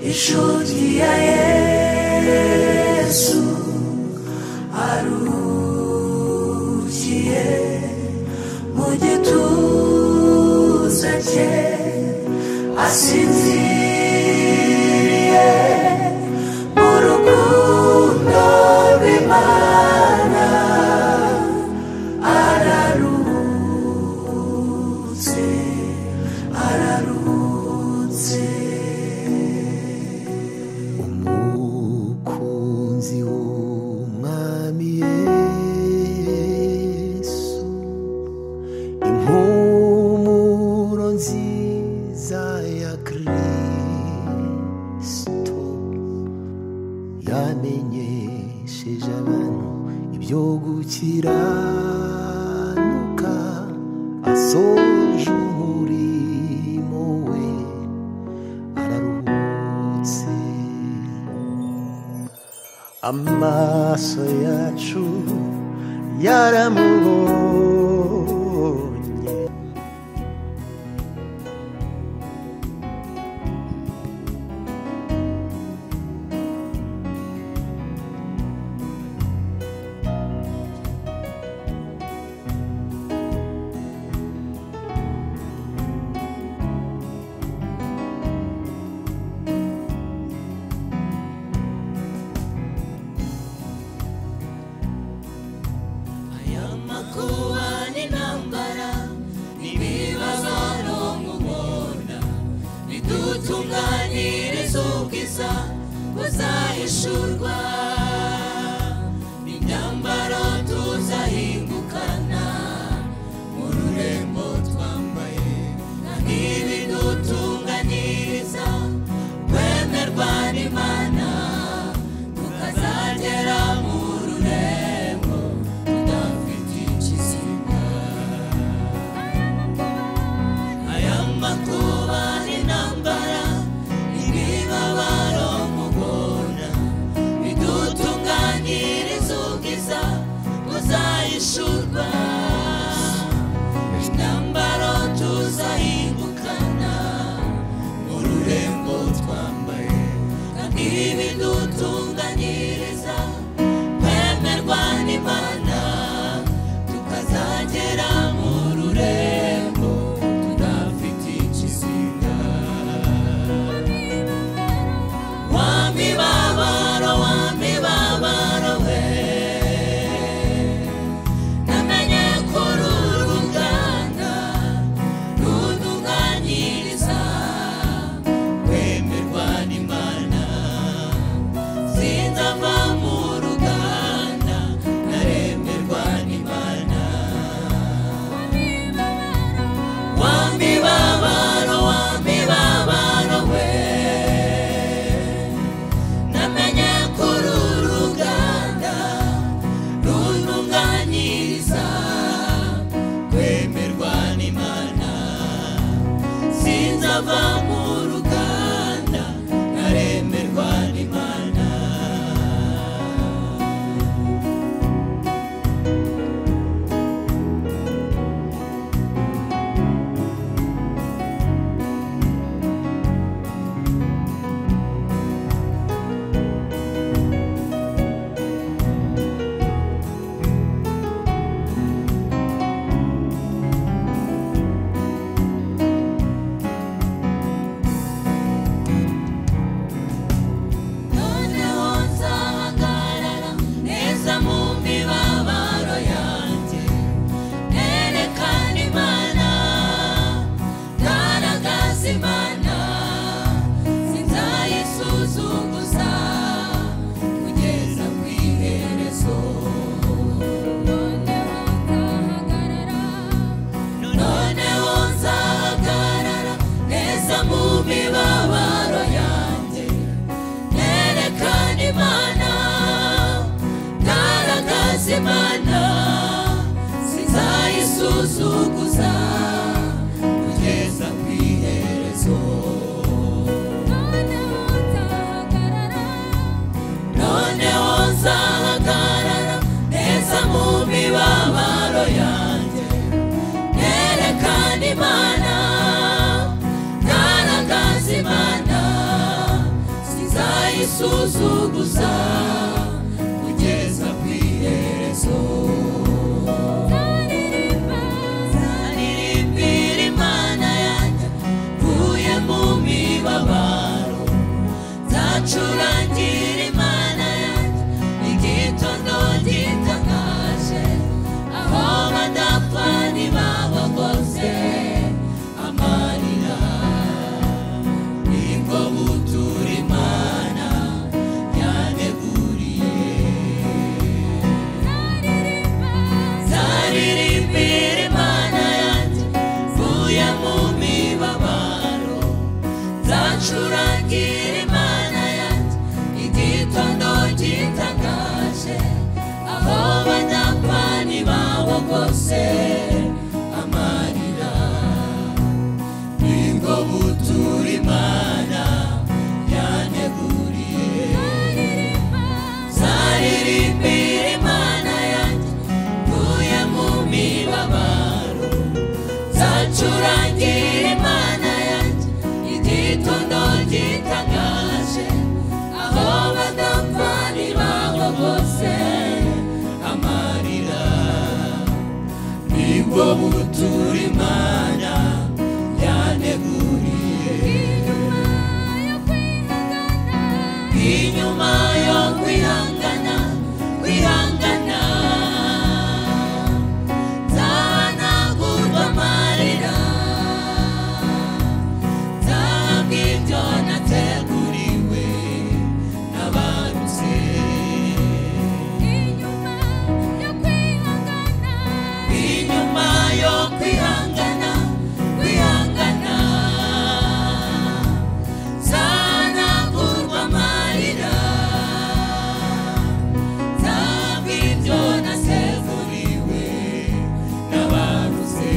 inshuti ya Yesu arukiye mu gituza cye asinziriye mu rukundo rw'Imana ararutse umukunzi w'umwami Yesu impumuro nziza ya Kristo yamenyesheje abantu ibyo gukiranuka asoje umurimo we araruhutse amaso yacu yaramubonye kuwa n'intambara n'ibibabaro mubona bidutunganiriza ubwiza buzahishurwa n'imyambaro tuzahingukana mu rurembo twambaye n'ibidutunganiriza kwemerwa n'Imana tukazagera mu rurembo makuba n'intambara n'ibibabaro mubona bidutunganiriza ubwiza buzahishurwa imyambaro tuzahingukana mu rurembo twambaye kandi bidutunganiriza kwemerwa n'Imana tukazagera mu rurembo wamibabaro we namenye kuri uru ruganda rudunganyiriza kwemerwa n'Imana nzamwisuzuguza kugeza ku iherezo. Nzaririmbira Imana yanjye mvuye mu mibabaro, nzacurangira Imana yanjye igitondo gitangaje, aho badapfa ntibabagoze amarira, nibwo butura Imana yaneguriye. Nzaririmbira Imana yanjye mvuye mu mibabaro, nzacurangira Imana yanjye igitondo gitangaje, aho badapfa ntibabogose amarira, nibwo butura Imana yaneguriye. Nzaririmbira Imana yanjye mvuye mu mibabaro, nzacurangira Imana yanjye igitondo gitangaje, aho badapfa ntibabogose amarira, nibwo butura Imana yaneguriye. Inyuma yo kwihangana, kwihangana, nzahanagurwa amarira, nzahabwa ibyo nateguriwe n'abaruze. Inyuma yo kwihangana, kwihangana, nzahanagurwa amarira, nzahabwa ibyo nateguriwe n'abaruze.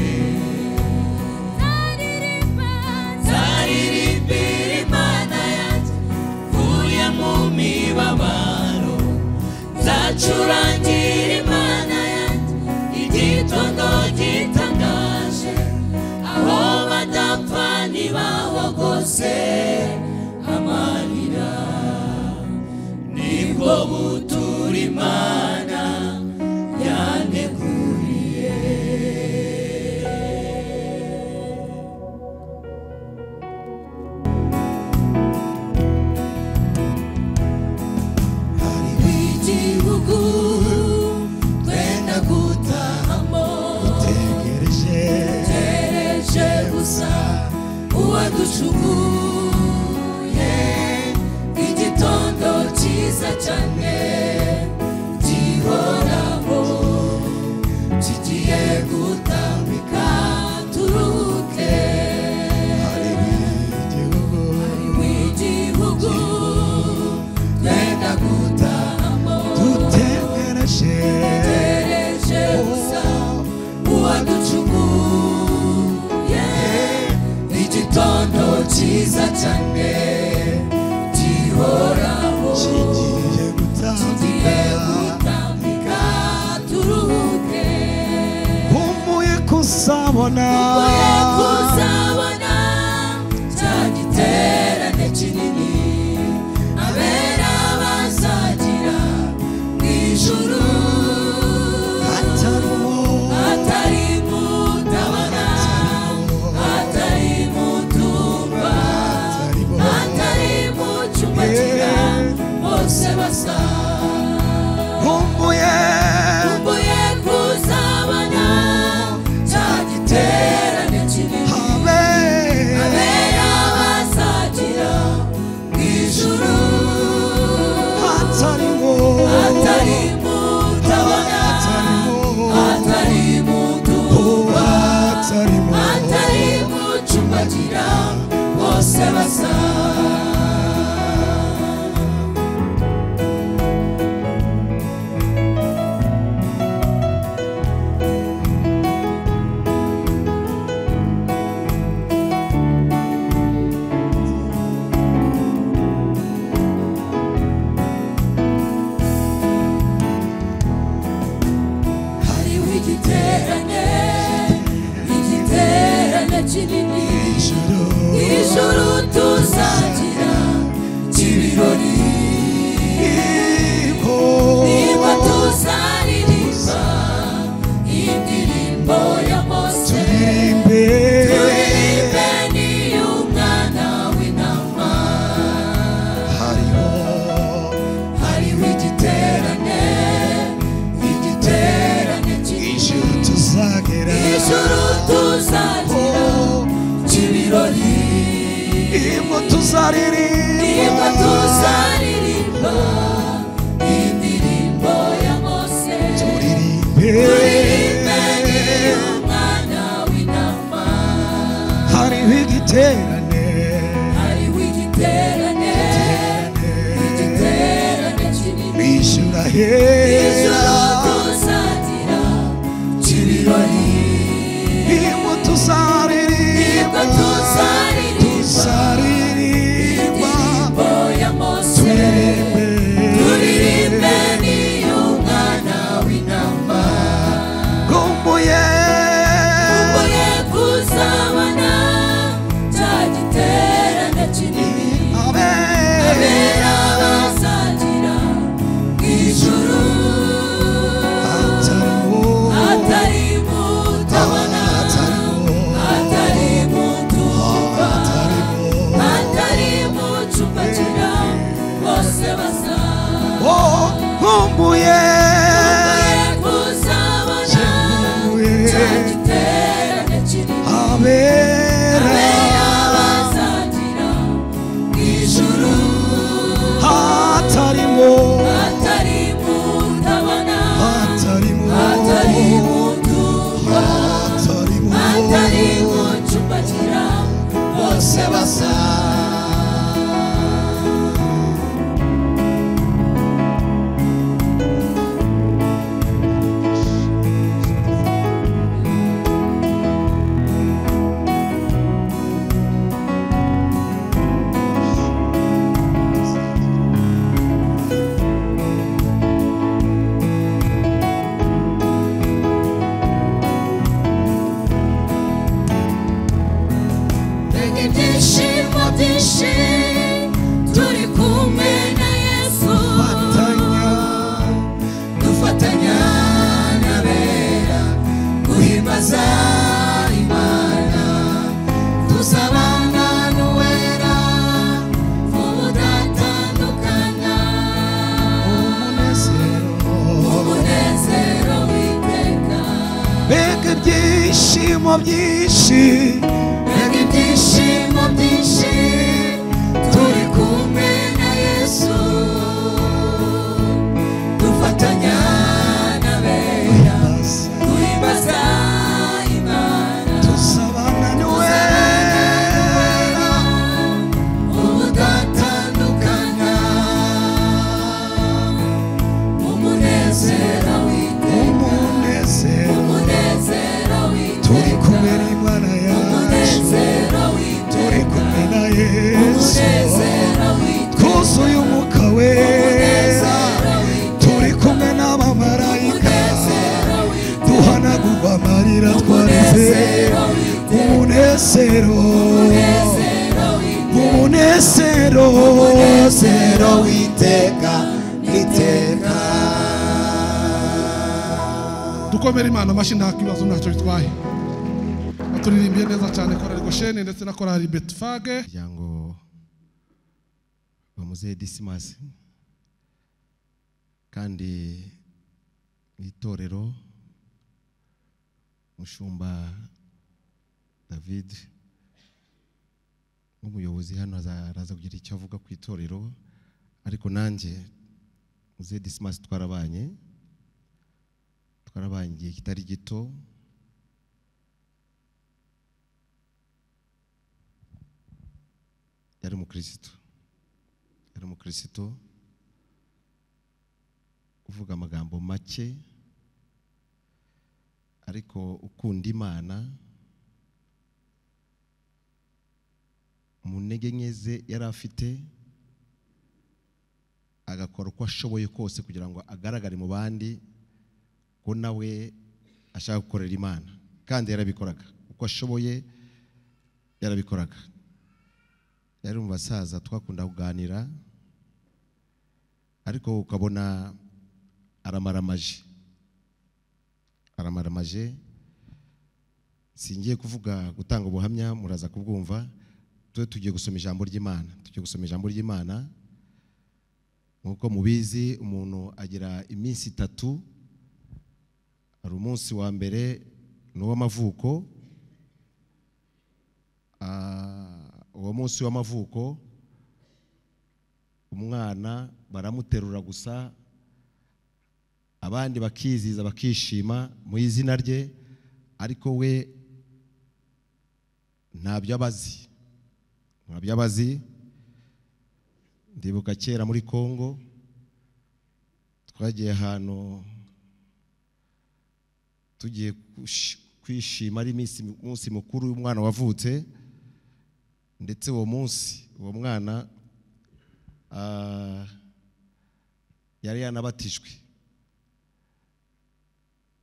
Nzaririmbira Imana yanjye mvuye mu mibabaro, nzacurangira Imana yanjye igitondo gitangaje, aho badapfa ntibabogose amarira, nibwo butura Imana yaneguriye. Hariho igihugu twenda gutahamo, tegereje gusa uwaducunguye, igitondo cyiza cyane gihoraho, kigiye gutambika turuke. Hariho igihugu twenda gutahamo, tegereje gusa uwaducunguye, igitondo cyiza cyane gihoraho, nibwo tuzaririmba indirimbo ya Mose turirimbe umwana w'intama hariho igiterane kinini bishyura hera tuzagira kiribari nibwo tuzaririmba indirimbo ya Mose turirimbe umwana w'intama kumbuye kuzabana cya giterane kinini abera bazagira ijuru hatari mutabana hatari mutuba hatari mucumbakira bose basa kumbuye kuzabana cya giterane kinini abera bazagira ijuru hatarimo hatari mutabana hatarimo hatari mutuba hatari mucumbakira bose basa ibyishimo byinshi turi kumwe na Yesu dufatanya n'abera guhimbaza Imana tuzabana n'uwera ubudatandukana umunezero w'iteka mbega ibyishimo byinshi ibyishimo byinshi turi kumwe na Yesu dufatanya n'abera guhimbaza Imana tuzabana n'uwera ubudatandukana umunezero w'iteka umunezero turi w'iteka kumwe n'Imana yacu turi kumwe na Yesu twuzuye umwuka wera turi kumwe n'abamarayika duhanagurwa amarira twarize umunezero w'iteka n'iteka dukomere Imana amashyi nta kibazo ntacyo bitwaye turirimbiye neza cyane korali Gosheni ndetse na korali Betfage ngo bamuze Dismas kandi itorero mushumba David nk'umuyobozi hano araza kugira icyo avuga ku itorero ariko nanjye muze Dismas twarabanye igihe kitari gito yari umukristo uvuga amagambo make ariko ukunda Imana mu ntege nke ze yari afite agakora uko ashoboye kose kugira ngo agaragare mu bandi ko nawe ashaka gukorera Imana kandi yarabikoraga uko ashoboye yarabikoraga yari mu basaza twakunda kuganira ariko ukabona aramaramaje singiye kuvuga gutanga ubuhamya muraza kubwumva tugiye gusoma ijambo ry'Imana nkuko mubizi umuntu agira iminsi 3 hari umunsi wa mbere n'uw'amavuko uwo munsi w'amavuko umwana baramuterura gusa, abandi bakiziza bakishima mu izina rye, ariko we ntabyo abazi. Ndibuka kera muri Kongo twagiye ahantu tugiye kwishima ari munsi mukuru y'umwana wavutse, ndetse uwo munsi uwo mwana yari yanabatijwe.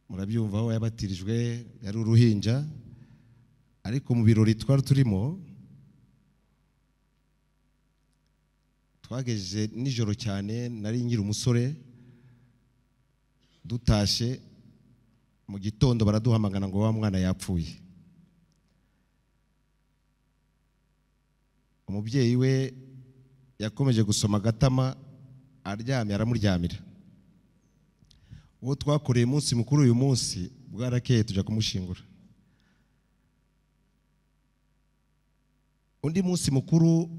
Murabyumva aho yabatirijwe, yari uruhinja, ariko mu birori twari turimo twagejeje nijoro cyane, nari ngira umusore, dutashe mu gitondo baraduhamagana ngo wa mwana yapfuye. Umubyeyi we yakomeje gusoma agatama, aryamye aramuryamira. Uwo twakoreye umunsi mukuru uyu munsi bwarakeye tujya kumushingura. Undi munsi mukuru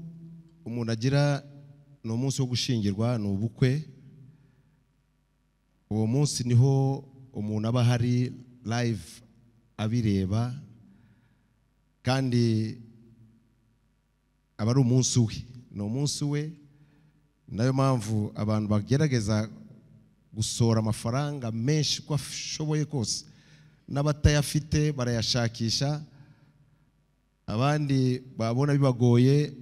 umuntu agira ni umunsi wo gushingirwa, ni ubukwe. Uwo munsi niho umuntu aba hari live abireba, kandi aba ari umunsi we, ni umunsi we. Nayo mpamvu abantu bagerageza gusora amafaranga menshi uko ashoboye kose, n'abatayafite barayashakisha, abandi babona bibagoye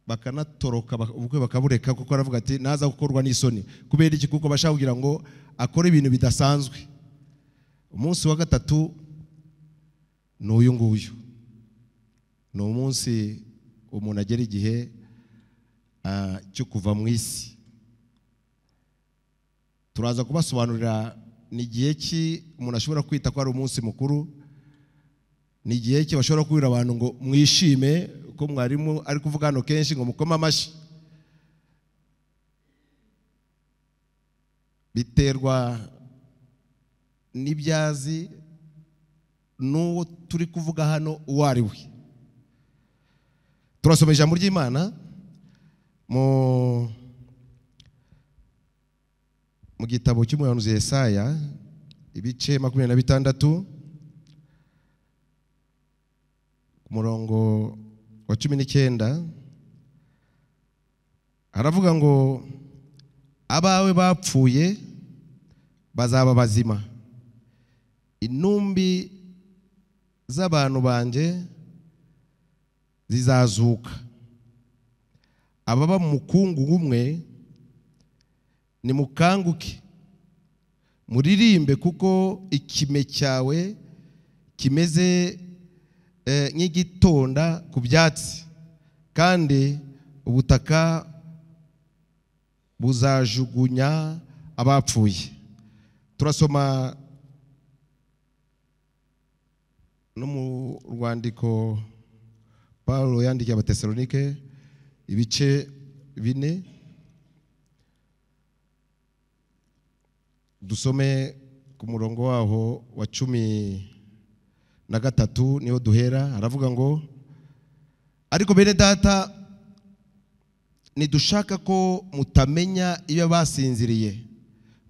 bakanatoroka ubukwe bakabureka, kuko aravuga ati naza gukorwa n'isoni. Kubera iki? Kuko bashaka kugira ngo akore ibintu bidasanzwe. Umunsi wa gatatu ni uyu nguyu, ni umunsi umuntu agera igihe cyo kuva mu isi. Turaza kubasobanurira ni igihe ki umuntu ashobora kwita ko ari umunsi mukuru, ni igihe ki bashobora kubwira abantu ngo mwishime, ko mwarimu ari kuvuga hano kenshi ngo mukoma amashyi. Biterwa n'ibyazi n'uwo turi kuvuga hano uwo ari we. Turasoma ijambo ry'Imana mu gitabo cy'umuhanuzi Yesaya, ibice 26 ku murongo wa 19, haravuga ngo abawe bapfuye bazaba bazima, intumbi z'abantu banje zizazuka, ababa mu mukungugu umwe nimukanguke, muririmbe, kuko ikime cyawe kimeze nk'igitonda ku byatsi, kandi ubutaka buzajugunya abapfuye. Turasoma no mu rwandiko Paulo yandikiye Abatesalonike, ibice 4, dusome ku murongo waho wa 13 niho duhera. Haravuga ngo ariko bene data, nidushaka ko mutamenya iyo basinziriye,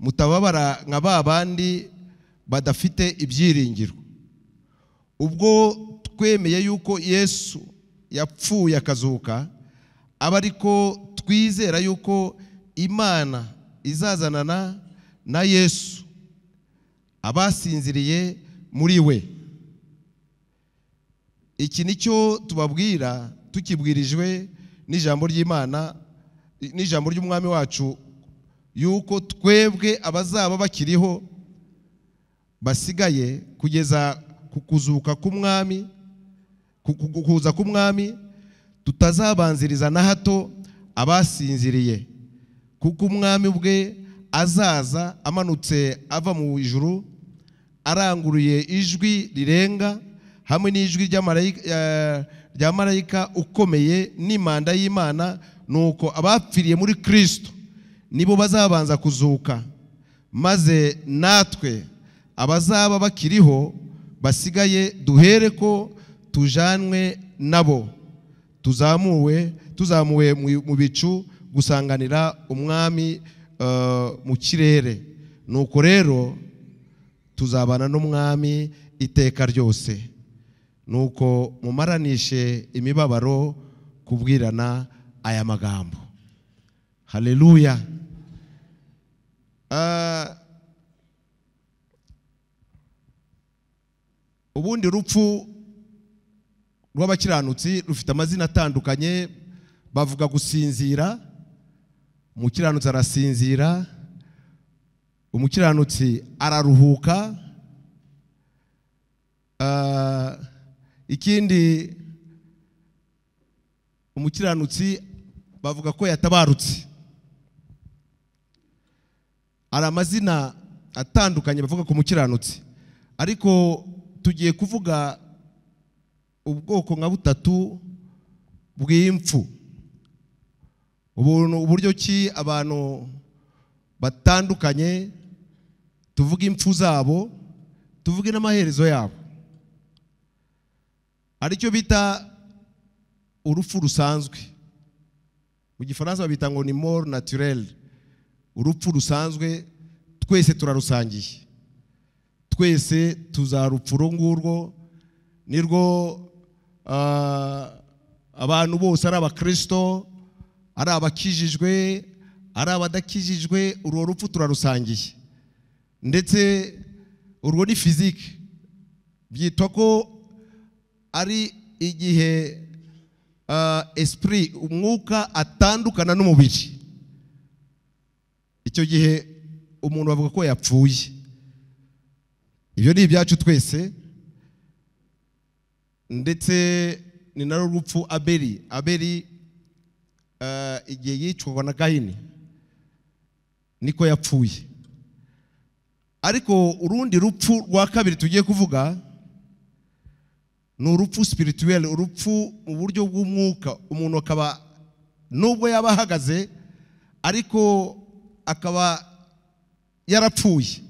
mutababara nka ba bandi badafite ibyiringiro. Ubwo twemeye yuko Yesu yapfuye akazuka, aba ariko twizera yuko Imana izazanana na Yesu abasinziriye muri we. Iki nicyo tubabwira tukibwirijwe n'ijambo ry'Imana, n'ijambo ry'umwami wacu, yuko twebwe abazaba bakiriho basigaye kugeza kukuzuka k'umwami, kuza k'umwami, tutazabanziriza na hato abasinziriye, kuko umwami ubwe azaza amanutse ava mu ijuru, aranguruye ijwi rirenga, hamwe n'ijwi rya marayika ukomeye, n'impanda y'Imana. Nuko abapfiriye muri Kristo nibo bazabanza kuzuka, maze natwe abazaba bakiriho basigaye duhere ko tujanwe nabo, tuzamuwe mu bicu gusanganira umwami mu kirere. Nuko rero tuzabana n'umwami iteka ryose. Nuko mumaranishe imibabaro kubwirana aya magambo. Haleluya. Ubundi rupfu rw'abakiranutsi rufite amazina atandukanye. Bavuga gusinzira, umukiranutsi arasinzira, umukiranutsi araruhuka, ikindi umukiranutsi bavuga ko yatabarutse. Ari amazina atandukanye bavuga ku mukiranutsi, ariko tugiye kuvuga ubwoko nka butatu bw'impfu. Uburyo ki abantu batandukanye tuvuga impfu zabo, tuvuge n'amaherezo yabo. Aricyo bita urupfu rusanzwe, mu gifaransa babita ngo ni mort naturelle. Urupfu rusanzwe twese turarusangiye, twese tuzarupfa ngurwo. Nirwo abantu bose ari abakristo, ari abakijijwe, ari abadakijijwe, urwo rupfu turarusangiye. Ndetse urwo ni physique, byitwa ko ari igihe esprit, umwuka atandukana n'umubiri. Icyo gihe umuntu bavuga ko yapfuye. Ibyo ni ibyacu twese. Ndetse ni naro rupfu Abeli igihe yicwaga na Kayini niko yapfuye. Ariko urundi rupfu rwa kabiri tugiye kuvuga ni urupfu spirituel, urupfu mu buryo bw'umwuka. Umuntu akaba nubwo yaba ahagaze ariko akaba yarapfuye.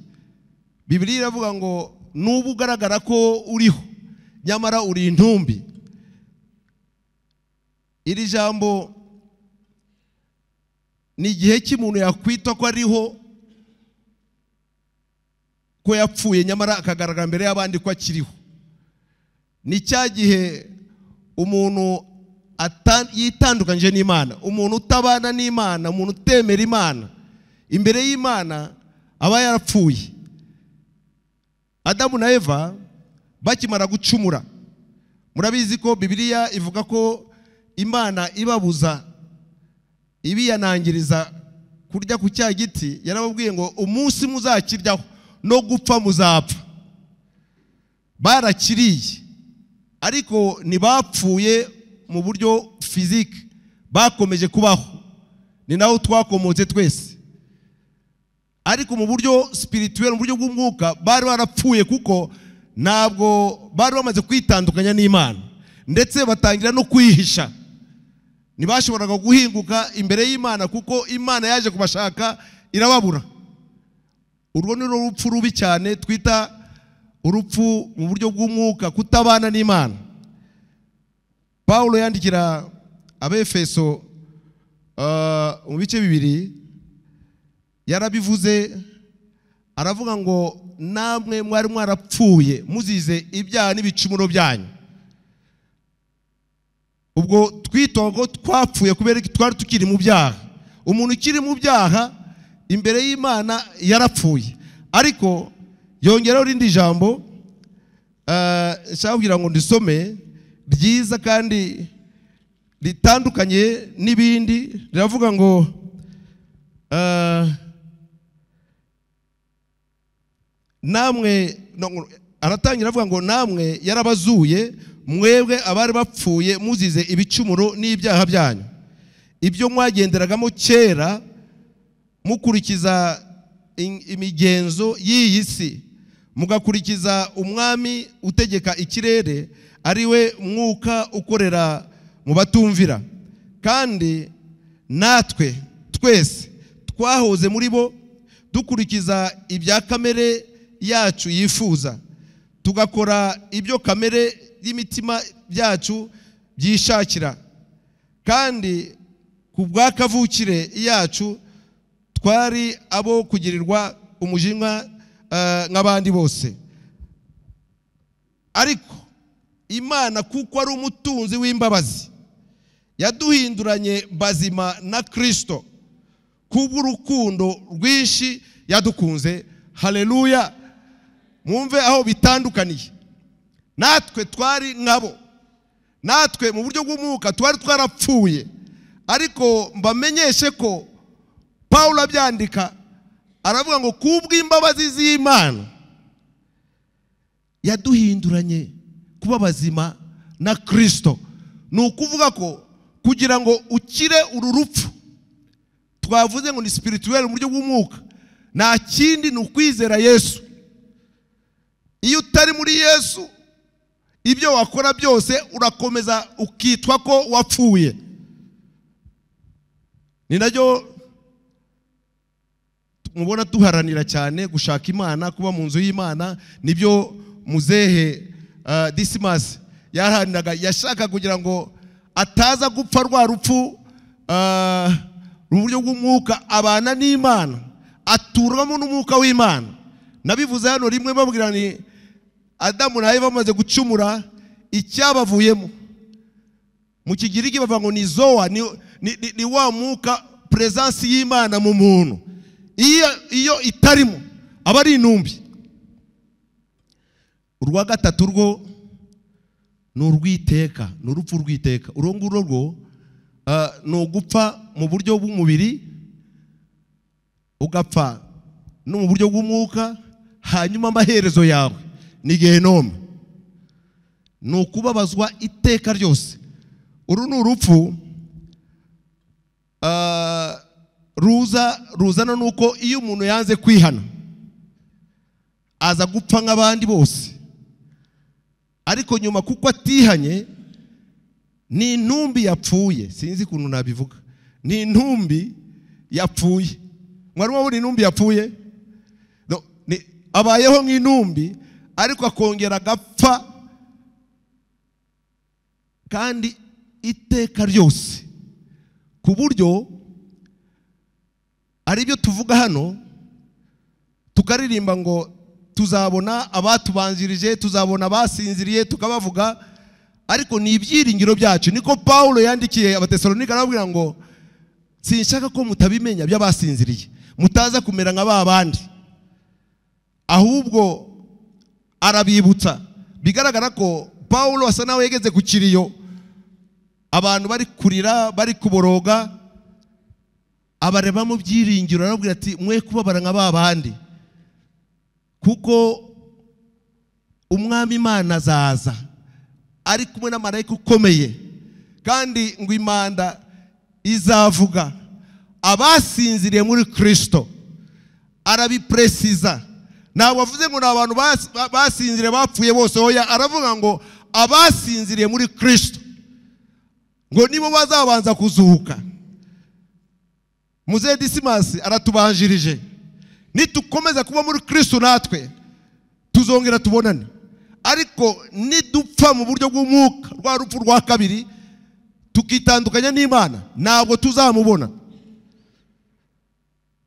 Bibiliya iravuga ngo nubu ugaragara ko uriho nyamara uri intumbi. Iri jambo ni igihe cy'umuntu yakwita ko ariho, ko yapfuye nyamara akagaragara mbere y'abandi ko akiriho. Ni cya gihe umuntu yitandukanyije n'Imana, umuntu utabana n'Imana, umuntu utemera Imana. Imbere y'Imana aba yarapfuye. Adamu na Eva bakimara gucumura, murabizi ko Bibiliya ivuga ko Imana ibabuza, ibiyanangiriza kurya ku cya giti. Yarababwiye ngo umunsi muzakiryaho no gupfa muzapfa. Barakiriye ariko ntibapfuye mu buryo physique, bakomeje kubaho. Ni naho twakomotse twese. Ariko mu buryo spirituel, mu buryo bw'umwuka, bari barapfuye kuko ntabwo bari bamaze kwitandukanya n'Imana, ndetse batangira no kwihisha. Ntibashoboraga guhinguka imbere y'Imana kuko Imana yaje kubashaka irababura. Urwo ni urupfu rubi cyane twita urupfu mu buryo bw'umwuka, kutabana n'Imana. Paulo yandikira Abefeso mu bice 2 yarabivuze, aravuga ngo namwe mwari mwarapfuye muzize ibyaha n'ibicumuro byanyu. Ubwo twitogo twapfuye kubera twari tukiri mu byaha. Umuntu ukiri mu byaha imbere y'Imana yarapfuye. Ariko yongeraho rindi jambo nshaka kugira ngo ndisome ryiza kandi ritandukanye n'ibindi. Riravuga ngo namwe, aratangira avuga ngo namwe yarabazuye mwebwe abari bapfuye muzize ibicumuro n'ibyaha byanyu, ibyo mwagenderagamo kera mukurikiza imigenzo y'iyi si, mugakurikiza umwami utegeka ikirere, ari we mwuka ukorera mu batumvira. Kandi natwe twese twahoze muri bo dukurikiza ibya kamere yacu yifuza, tugakora ibyo kamere y'imitima byacu byishakira. Kandi ku bwa kavukire yacu twari abo kugirirwa umujinya nk'abandi bose, ariko Imana kuko ari umutunzi w'imbabazi yaduhinduranye bazima na Kristo kubw'urukundo rwinshi yadukunze. Haleluya! Mwumve aho bitandukaniye. Natwe twari nkabo, natwe mu buryo bw'umwuka twari twarapfuye, ariko mbamenyeshe ko Paulo abyandika aravuga ngo kubw'imbabazi z'Imana yaduhinduranye kuba bazima na Kristo. Ni ukuvuga ko kugira ngo ukire uru rupfu twavuze ngo ni spirituel mu buryo bw'umwuka, nta kindi ni ukwizera Yesu. Iyo utari muri Yesu, ibyo wakora byose urakomeza ukitwa ko wapfuye. Ni nacyo mubona duharanira cyane gushaka Imana, kuba mu nzu y'Imana. Nibyo muzehe Dismas yaharaniraga, yashaka kugira ngo ataza gupfa rwa rupfu mu buryo bw'umwuka, abana n'Imana, aturamo n'umwuka w'Imana. Nabivuze hano rimwe babwira ni Adamu na Eva bamaze gucumura, icyabavuyemo mu Kigiriki bavuga ngo ni zoa, ni wa mwuka, presence y'Imana mu muntu. Iyo itarimo aba ari intumbi. Urwa gatatu rwo ni urw'iteka, ni urupfu rw'iteka. Uro nguro rwo ni ugupfa mu buryo bw'umubiri, ugapfa no mu buryo bw'umwuka, hanyuma amaherezo yawe ni Gehenoma, ni ukubabazwa iteka ryose. Uru ni urupfu ruzana nuko iyo umuntu yanze kwihana aza gupfa nk'abandi bose, ariko nyuma kuko atihanye ni intumbi yapfuye. Sinzi ukuntu nabivuga, ni intumbi yapfuye. Mwari mubona intumbi yapfuye? Abayeho nk'intumbi ariko akongera agapfa, kandi iteka ryose, ku buryo ari byo tuvuga hano tukaririmba ngo tuzabona abatubanjirije, tuzabona abasinziriye tukabavuga, ariko ni ibyiringiro byacu. Niko Paulo yandikiye Abatesalonika arababwira ngo sinshaka ko mutabimenya by'abasinziriye, mutaza kumera nka babandi, ahubwo arabibutsa. Bigaragara ko Paulo asa nawe yegeze ku kiriyo, abantu bari kurira, bari kuboroga, abareba mu byiringiro, arababwira ati mwe kubabara nka babandi, kuko umwami Imana azaza ari kumwe na marayika ukomeye, kandi ngo impanda izavuga, abasinziriye muri Kristo. Arabipresiza, ntabwo avuze ngo ni abantu basinziriye bapfuye bose, oya, aravuga ngo abasinziriye muri Kristo ngo nibo bazabanza kuzuka. Muzehe Dismas aratubanjirije, nitukomeza kuba muri Kristo natwe tuzongera tubonane, ariko nidupfa mu buryo bw'umwuka, rwa rupfu rwa kabiri, tukitandukanya n'Imana, ntabwo tuzamubona.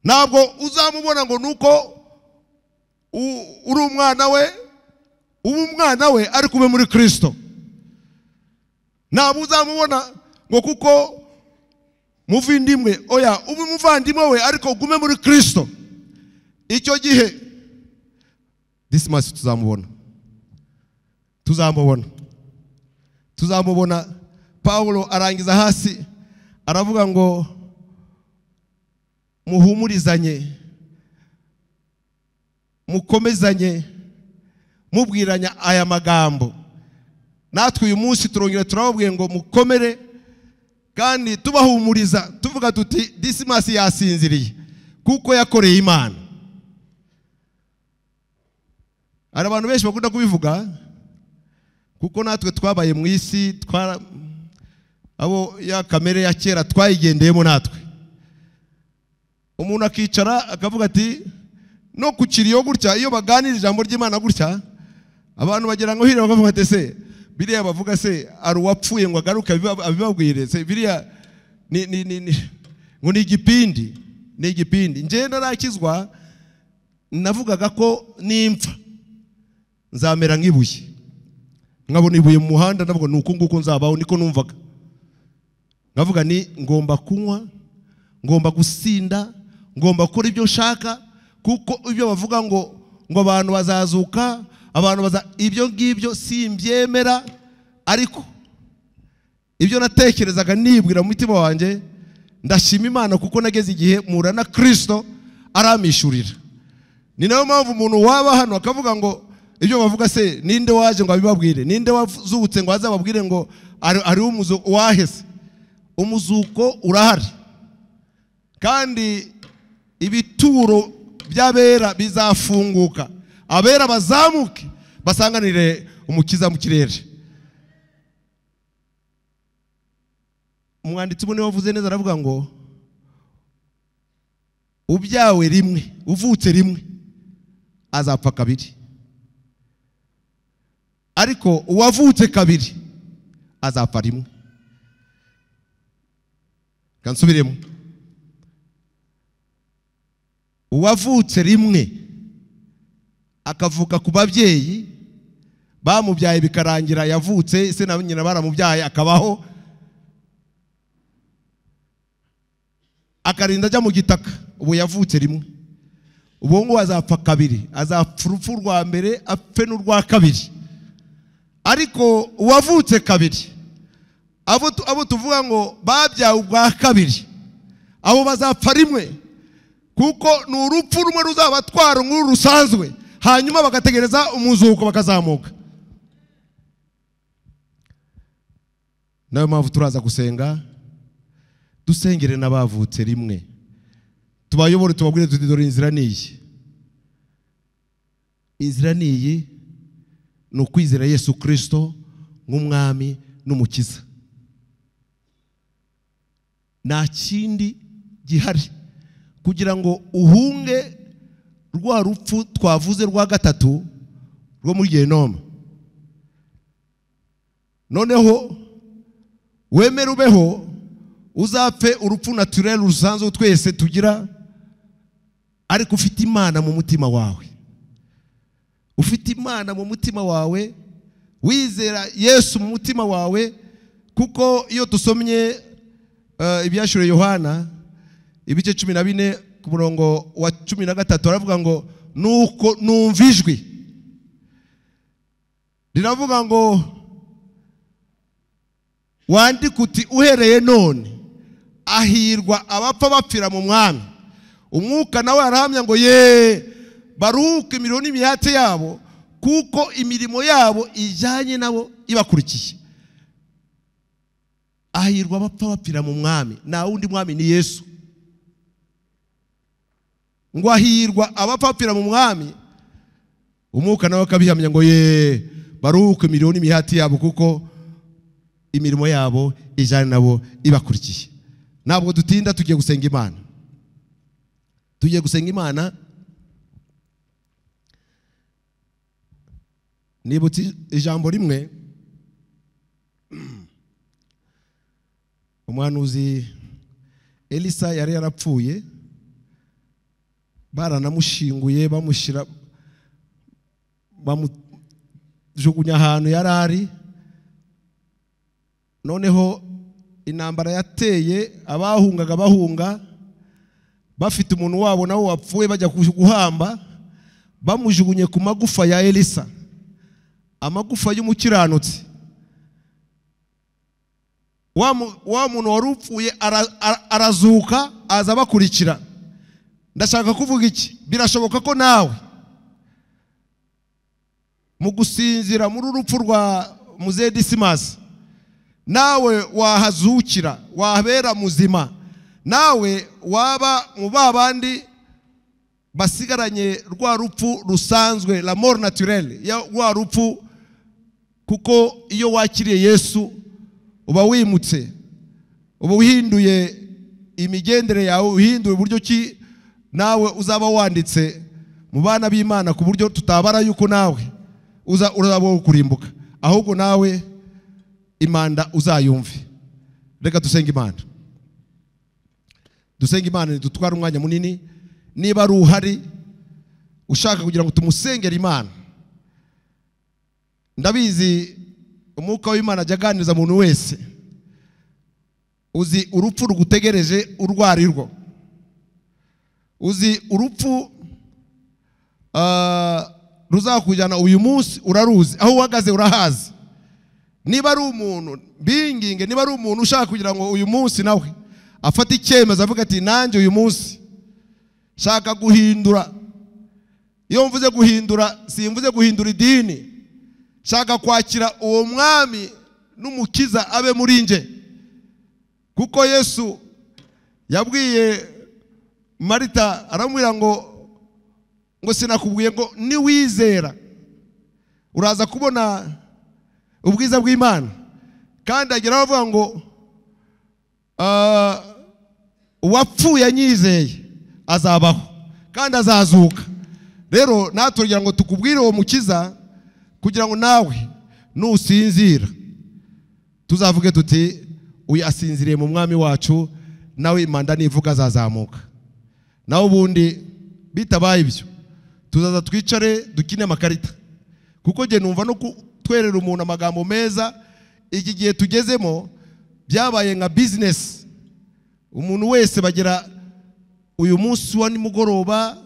Ntabwo uzamubona ngo nuko uri umwana we, uba umwana we ariko ube muri Kristo. Ntabwo uzamubona ngo kuko muvindimwe, oya, ube umuvandimwe we ariko ugume muri Kristo. Icyo gihe Dismas tuzamubona. Paulo arangiza hasi aravuga ngo muhumurizanye, mukomezanye, mubwiranya aya magambo. Natwe uyu munsi turongera turababwiye ngo mukomere, kandi tubahumuriza tuvuga tuti Dismas yasinziriye kuko yakoreye Imana. Hari abantu benshi bakunda kubivuga, kuko natwe twabaye mu isi, abo ya kamere ya kera twayigendeyemo. Natwe umuntu akicara akavuga ati no ku kiriyo gutya, iyo baganira ijambo ry'Imana gutya, abantu bagira ngo hiriya bakavuga ati se biriya bavuga se ari uwapfuye ngo agaruke abibabwire, se biriya ngo ni igipindi nje narakizwa navugaga ko nimpfa nzamera nk'ibuye nkabona ibuye mu muhanda navuga nuko nguko nzabaho niko numvaga ngavuga ni ngomba kunywa ngomba gusinda ngomba gukora ibyo nshaka kuko ibyo bavuga ngo abantu bazazuka ibyo ngibyo simbyemera ariko ibyo natekerezaga nibwira mu mutima wanjye ndashima Imana kuko nageze igihe mura na Kristo aramishurira ni nayo mpamvu umuntu waba hano akavuga ngo ibyo bavuga se ninde waje ngo abibabwire ninde wazutse ngo azababwire ngo ari umuzuko wahese umuzuko urahari kandi ibituro by'abera bizafunguka abera bazamuke basanganire umukiza mu kirere umwanditsi ubone wavuze neza aravuga ngo ubyawe rimwe uvutse rimwe azapfa kabiri ariko uwavutse kabiri azapfa rimwe kansubiremo uwavutse rimwe akavuka ku babyeyi bamubyaye bikarangira yavutse se na nyina baramubyaye akabaho akarinda ajya mu gitaka ubu yavutse rimwe ubu ngo azapfa kabiri azapfa urupfu rwa mbere apfe n'urwa kabiri ariko uwavutse kabiri abo tuvuga ngo babyawe ubwa kabiri abo bazapfa rimwe kuko ni urupfu rumwe ruzabatwara nk'uru rusanzwe hanyuma bagategereza umuzuko bakazamuka nayo mpamvu turaza gusenga dusengere n'abavutse rimwe tubayobore tubabwire tuti dore inzira niyi ni ukwizera Yesu Kristo nk'umwami n'umukiza nta kindi gihari kugira ngo uhunge rwa rupfu twavuze rwa gatatu rwo muri Gehinomu noneho wemere ubeho uzapfe urupfu naturel rusanzwe twese tugira ariko ufite Imana mu mutima wawe ufite Imana mu mutima wawe wizera Yesu mu mutima wawe kuko iyo dusomye ibyashuriye Yohana ibice 14 ku murongo wa 13 aravuga ngo nuko numva ijwi riravuga ngo wandika uti uhereye none ahirwa abapfa bapfira mu mwami umwuka nawe arahamya ngo baruhuke imirimo n'imihati yabo kuko imirimo yabo ijyanye nabo ibakurikiye ahirwa abapfa bapfira mu mwami na wundi mwami ni Yesu ngo ahirwa abapfa bapfira mu mwami umwuka nawe akabihamya ngo baruhuke imirimo n'imihati yabo kuko imirimo yabo ijyanye nabo ibakurikiye ntabwo dutinda tugiye gusenga Imana nibutse ijambo rimwe umuhanuzi Elisa yari yarapfuye baranamushinguye bamujugunya ahantu yari ari noneho intambara yateye abahungaga bahunga bafite umuntu wabo nawe wapfuye bajya guhamba bamujugunye ku magufa ya Elisa amagufa y'umukiranutsi wa muntu wari upfuye arazuka aza bakurikira ndashaka kuvuga iki birashoboka ko nawe mu gusinzira muri urupfu rwa Muzehe Dismas nawe wahazukira wabera muzima nawe waba mu babandi basigaranye rwa rupfu rusanzwe la mort naturelle ya rwa rupfu kuko iyo wakiriye Yesu uba wimutse uba uhinduye imigendere yawe uhinduye uburyo ki nawe uzaba wanditse mu bana b'Imana ku buryo tutabara yuko nawe urabo kurimbuka ahubwo nawe imanda uzayumve reka dusenga Imana dusenga Imana ntidutwara umwanya munini. Niba ari uhari ushaka kugira ngo tumusengere Imana, ndabizi umwuka w'Imana ajya aganiriza umuntu wese. Uzi urupfu rugutegereje urwarirwo, uzi urupfu ruzakujyana uyu munsi uraruzi, aho uhagaze urahazi. Niba ari umuntu binginge, niba ari umuntu ushaka kugira ngo uyu munsi nawe afate icyemezo avuga ati nanjye uyu munsi shaka guhindura. Iyo mvuze guhindura, simvuze guhindura idini, shaka kwakira uwo mwami n'umukiza abe muri nje. Kuko Yesu yabwiye Marita, aramubwira ngo sinakubwiye ngo niwizera uraza kubona ubwiza bw'Imana. Kandi ageraho avuga ngo uwapfuye anyizeye azabaho kandi azazuka. Rero natwe kugira ngo tukubwire uwo mukiza, kugira ngo nawe nusinzira tuzavuge tuti uyu asinziriye mu mwami wacu, nawe imanda nivuga azazamuka. Naho ubundi bitabaye ibyo tuzaza twicare dukine amakarita. Kuko je numva no kutwerera umuntu amagambo meza, iki gihe tugezemo byabaye nka business. Umuntu wese bagira uyu munsi wa nimugoroba,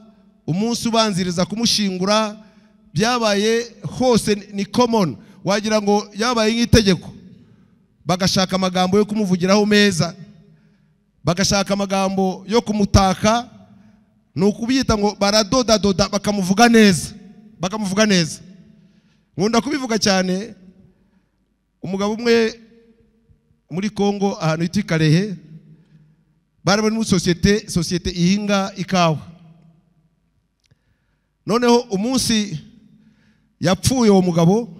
umunsi ubanziriza kumushingura, byabaye hose ni common. Wagira ngo yabaye nk'itegeko, bagashaka amagambo yo kumuvugiraho meza, bagashaka amagambo yo kumutaka. Nukubiyita ngo baradoda bakamuvuga neza. Nkunda kubivuga cyane. Umugabo umwe muri Kongo ahantu yitwa Karehe, bari muri societe ihinga ikawa. Noneho umunsi yapfuye uwo mugabo,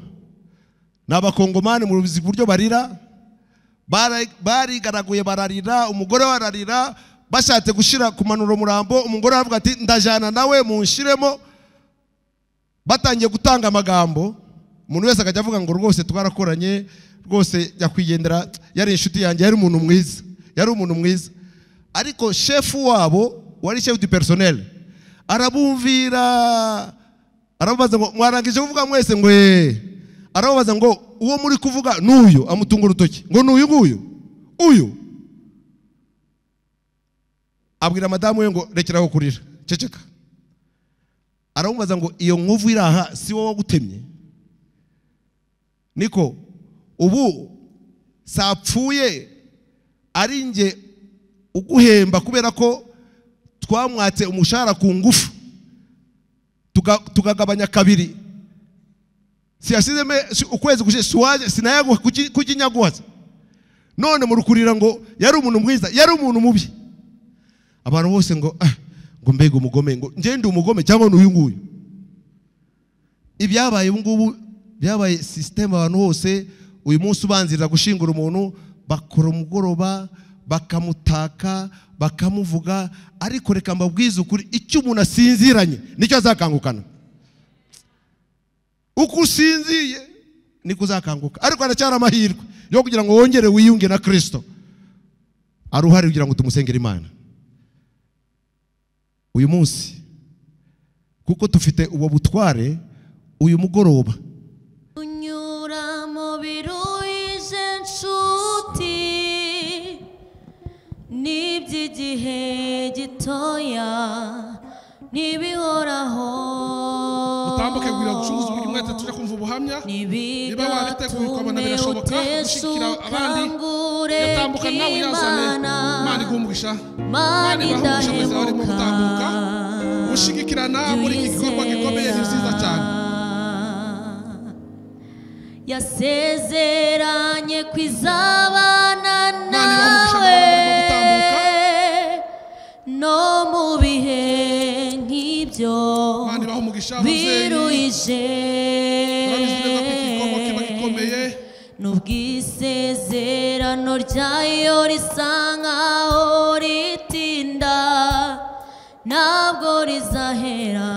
n'abakongomani mu rubizi buryo barira, barigaraguye bararira, umugore wararira, bashatse gushira kumanura umurambo. Umugore aravuga ati ndajana nawe munshiremo. Batangiye gutanga amagambo, umuntu wese akajya avuga ngo rwose twarakoranye, rwose yakwigendera, yari inshuti yanjye, yari umuntu mwiza. Ariko shefu wabo wari chef du personnel arabumvira, arabaza ngo mwarangije kuvuga mwese? Ngo arabaza ngo uwo muri kuvuga n'uyu, amutunga urutoki ngo n'uyu nguyu uyu. Abwira madamu we ngo rekeraho kurira, ceceka. Aramubaza ngo iyo nkovu iraha si wowe wagutemye? Niko ubu sapfuye ari nge uguhemba kubera ko twamwatse umushahara ku ngufu tukagabanya kabiri. Siyasizeme ukwezi gushe suwaje sinayaguha kukinyaguhaza. None murukurira ngo yari umuntu mwiza, yari umuntu mubi. Abantu bose ngo mbega umugome, ngo ngende umugome cyangwa n'uyu nguyu. Ibyabaye ubungubu byabaye system. Abantu bose uyu munsi ubanziriza gushingura umuntu bakora umugoroba, bakamutaka, bakamuvuga. Ariko reka mbabwize ukuri, icyo umuntu asinziranye nicyo azakangukana. Uko usinziye niko uzakanguka. Ariko aracyari amahirwe yo kugira ngo wongere wiyunge na Kristo. Aruhari kugira ngo tumusengere Imana uyu munsi, kuko tufite uwo butware uyu mugoroba. Unyura mu biruhije nshuti, n'iby'igihe gitoya ntibihoraho. Utambuke kugira ngo ucunguze uburyo mwete tuje kumva ubuhamya. Niba wabiteguye ukabona birashoboka gushikira abandi, yatambuka nawe yazane. Imana igumugisha, Imana ibahumugisha mwese barimo gutambuka. Gushigikirana muri iki gikorwa gikomeye ni byiza cyane. Yasezeranye kwizabana nawe no mu bihe nk'ibyo biruhije. N'ubwisezerano ryayo risa nkaho ritinda, ntabwo rizahera,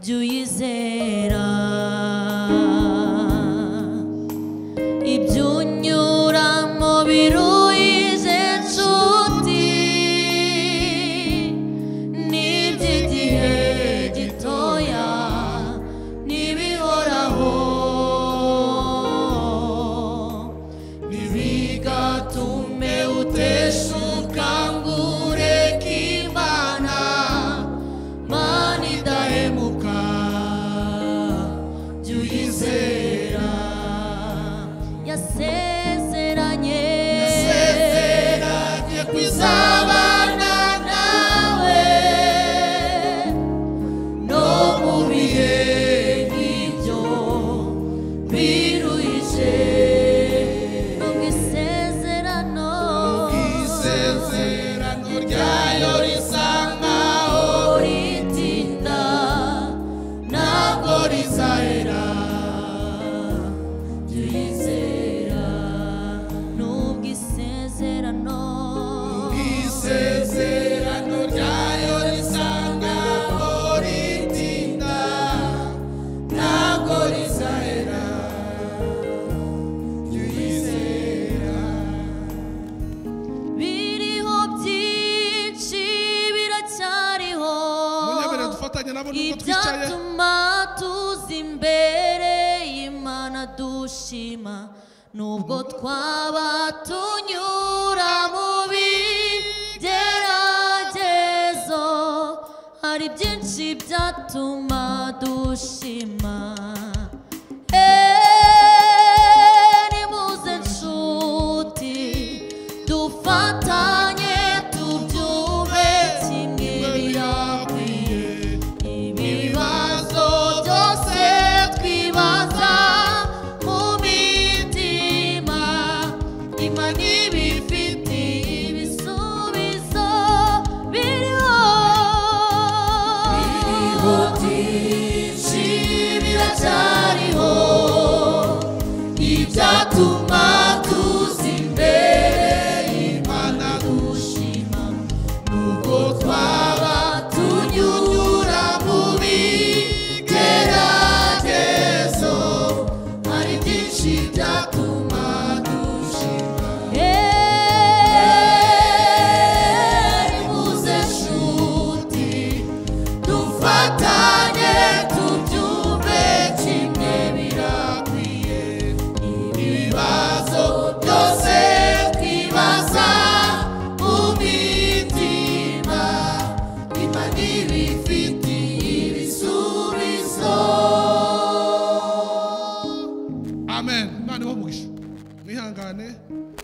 jya uyizera. Ibyo unyuramo biruhije nshuti, isezerano ryayo risa nkaho ritinda ntabwo rizahera tuyizera nubwo isezerano ryayo risa nkaho ritinda ntabwo rizahera tuyizera biriho byinshi biracyariho munyabere dufatanye nabo nuko twicaye ibyatuma tuza imbere y'Imana dushima nubwo twaba tunyura mu bigeragezo hari byinshi byatuma dushima nimuze nshuti dufatanye tubyumve kimwe birakwiye ibibazo byose twibaza mu mitima Imana ibifitiye ibisubizo biriho byinshi biracyariho ibyatuma tuza imbere y'Imana dushima nubwo twaba tunyura mu bigeragezo hari byinshi byatuma dushima nimuze nshuti dufatanye tubyumve kimwe birakwiye ibibazo byose twibaza mu mitima Imana ibifitiye ibisubizo amen Imana ibahe umugisha mwihangane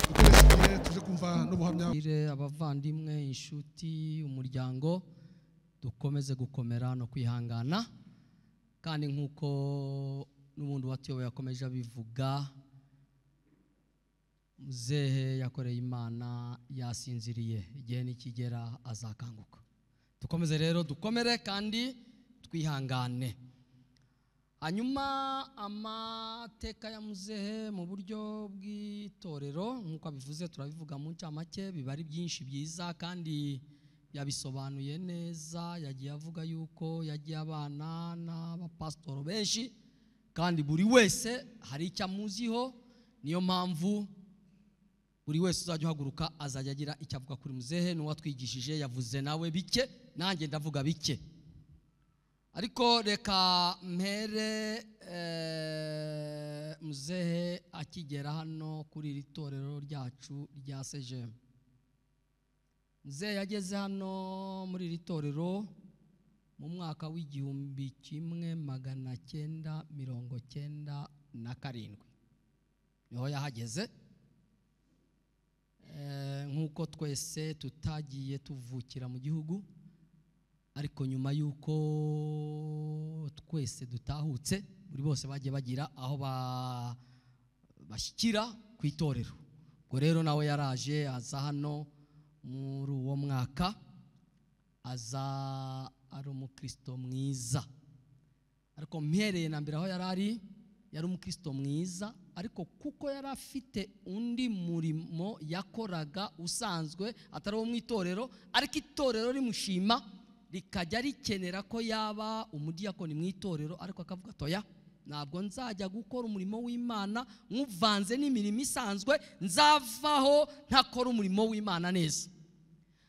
dukoreshe igihe tuje kumva n'ubuhamya abavandimwe inshuti umuryango dukomeze gukomera no kwihangana kandi nkuko n'ubundi watuyoboye yakomeje abivuga muzehe yakoreye Imana yasinziriye igihe nikigera azakanguka dukomeze rero dukomere kandi twihangane hanyuma amateka ya muzehe mu buryo bw'itorero nkuko abivuze turabivuga mu ncamake biba ari byinshi byiza kandi yabisobanuye neza yagiye avuga yuko yagiye abana n'abapasitoro benshi kandi buri wese hari icyo amuziho niyo mpamvu buri wese uzajya uhaguruka azajya agira icyo avuga kuri muzehe n'uwatwigishije yavuze nawe bike nanjye ndavuga bike ariko reka mpere muzehe akigera hano kuri iri torero ryacu rya CGM muzehe yageze hano muri iri torero mu mwaka w'1997 niho yahageze nk'uko twese tutagiye tuvukira mu gihugu ariko nyuma y'uko twese dutahutse buri bose bagiye bagira aho bashyikira ku itorero ubwo rero nawe yaraje aza hano muri uwo mwaka aza ari umukristo mwiza ariko mpereye na mbere aho yari umukristo mwiza ariko kuko yari afite undi murimo yakoraga usanzwe atari uwo mu itorero ariko itorero rimushima rikajya rikenera ko yaba umudiyakoni mu itorero ariko akavuga toya ntabwo nzajya gukora umurimo w'Imana nkuvanze n'imirimo isanzwe nzavaho ntakora umurimo w'Imana neza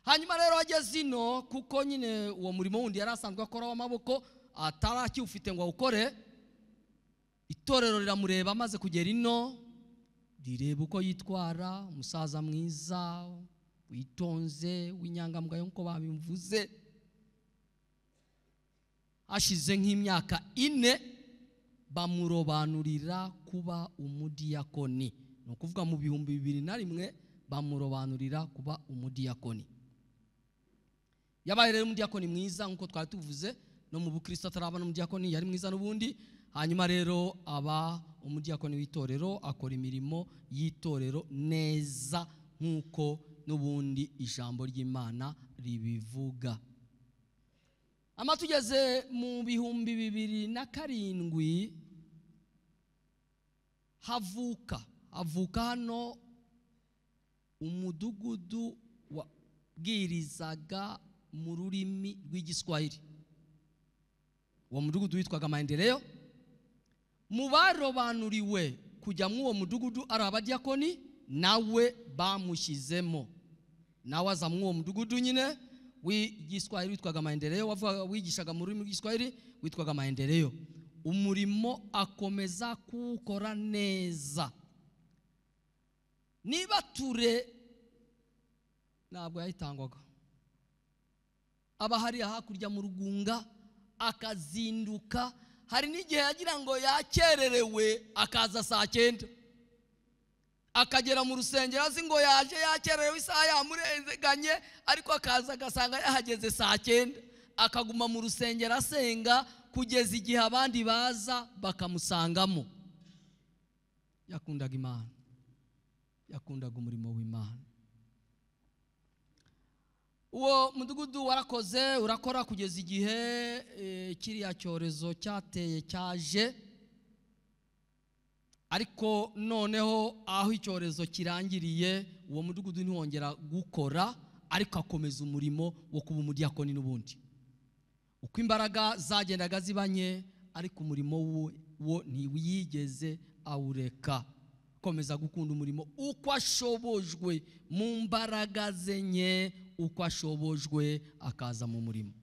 hanyuma rero ageze ino kuko nyine uwo murimo wundi yari asanzwe akora w'amaboko atarakiwufite ngo awukore itorero riramureba amaze kugera ino rireba uko yitwara umusaza mwiza witonze w'inyangamugayo nk'uko babivuze hashize nk'imyaka 4 bamurobanurira kuba umudiyakoni ni ukuvuga mu 2001 bamurobanurira kuba umudiyakoni yabaye rero umudiyakoni mwiza nk'uko twari tuvuze no mu bukristo ataraba n'umudiyakoni yari mwiza n'ubundi hanyuma rero aba umudiyakoni w'itorero akora imirimo y'itorero neza nk'uko n'ubundi ijambo ry'Imana ribivuga. Amatugeze mu 2007 havuka hano umudugudu wabwirizaga mu rurimi rw'igiswahili. Uwo mudugudu witwaga Maendeleo. Mu barobanuriwe kujya mu uwo mudugudu ari abadiyakoni, nawe bamushyizemo. Nawe aza mu uwo mudugudu nyine w'igiswahili witwaga Maendeleo, wigishaga mu rurimi rw'igiswahili witwaga Maendeleo. Umurimo akomeza kuwukora neza. Niba ture ntabwo yahitangwaga, aba hari hakurya mu Rugunga akazinduka. Hari n'igihe yagira ngo yakererewe akaza saa 9, akagera mu rusengero azi ngo yaje yakererewe isaha yamurenganye, ariko akaza agasanga yahageze saa 9, akaguma mu rusengero asenga kugeza igihe abandi baza bakamusangamo. Yakundaga Imana, yakundaga umurimo w'Imana. Uwo mudugudu warakoze urakora kugeza igihe kiriya cyorezo cyateye cyaje, ariko noneho aho icyorezo kirangiriye uwo mudugudu ntiwongera gukora, ariko akomeza umurimo wo kuba umudiyakoni n'ubundi. Uko imbaraga zagendaga zibanye, ariko umurimo wo ntiyigeze awureka. Komeza gukunda umurimo uko ashobojwe mu mbaraga ze nke, uko ashobojwe akaza mu murimo.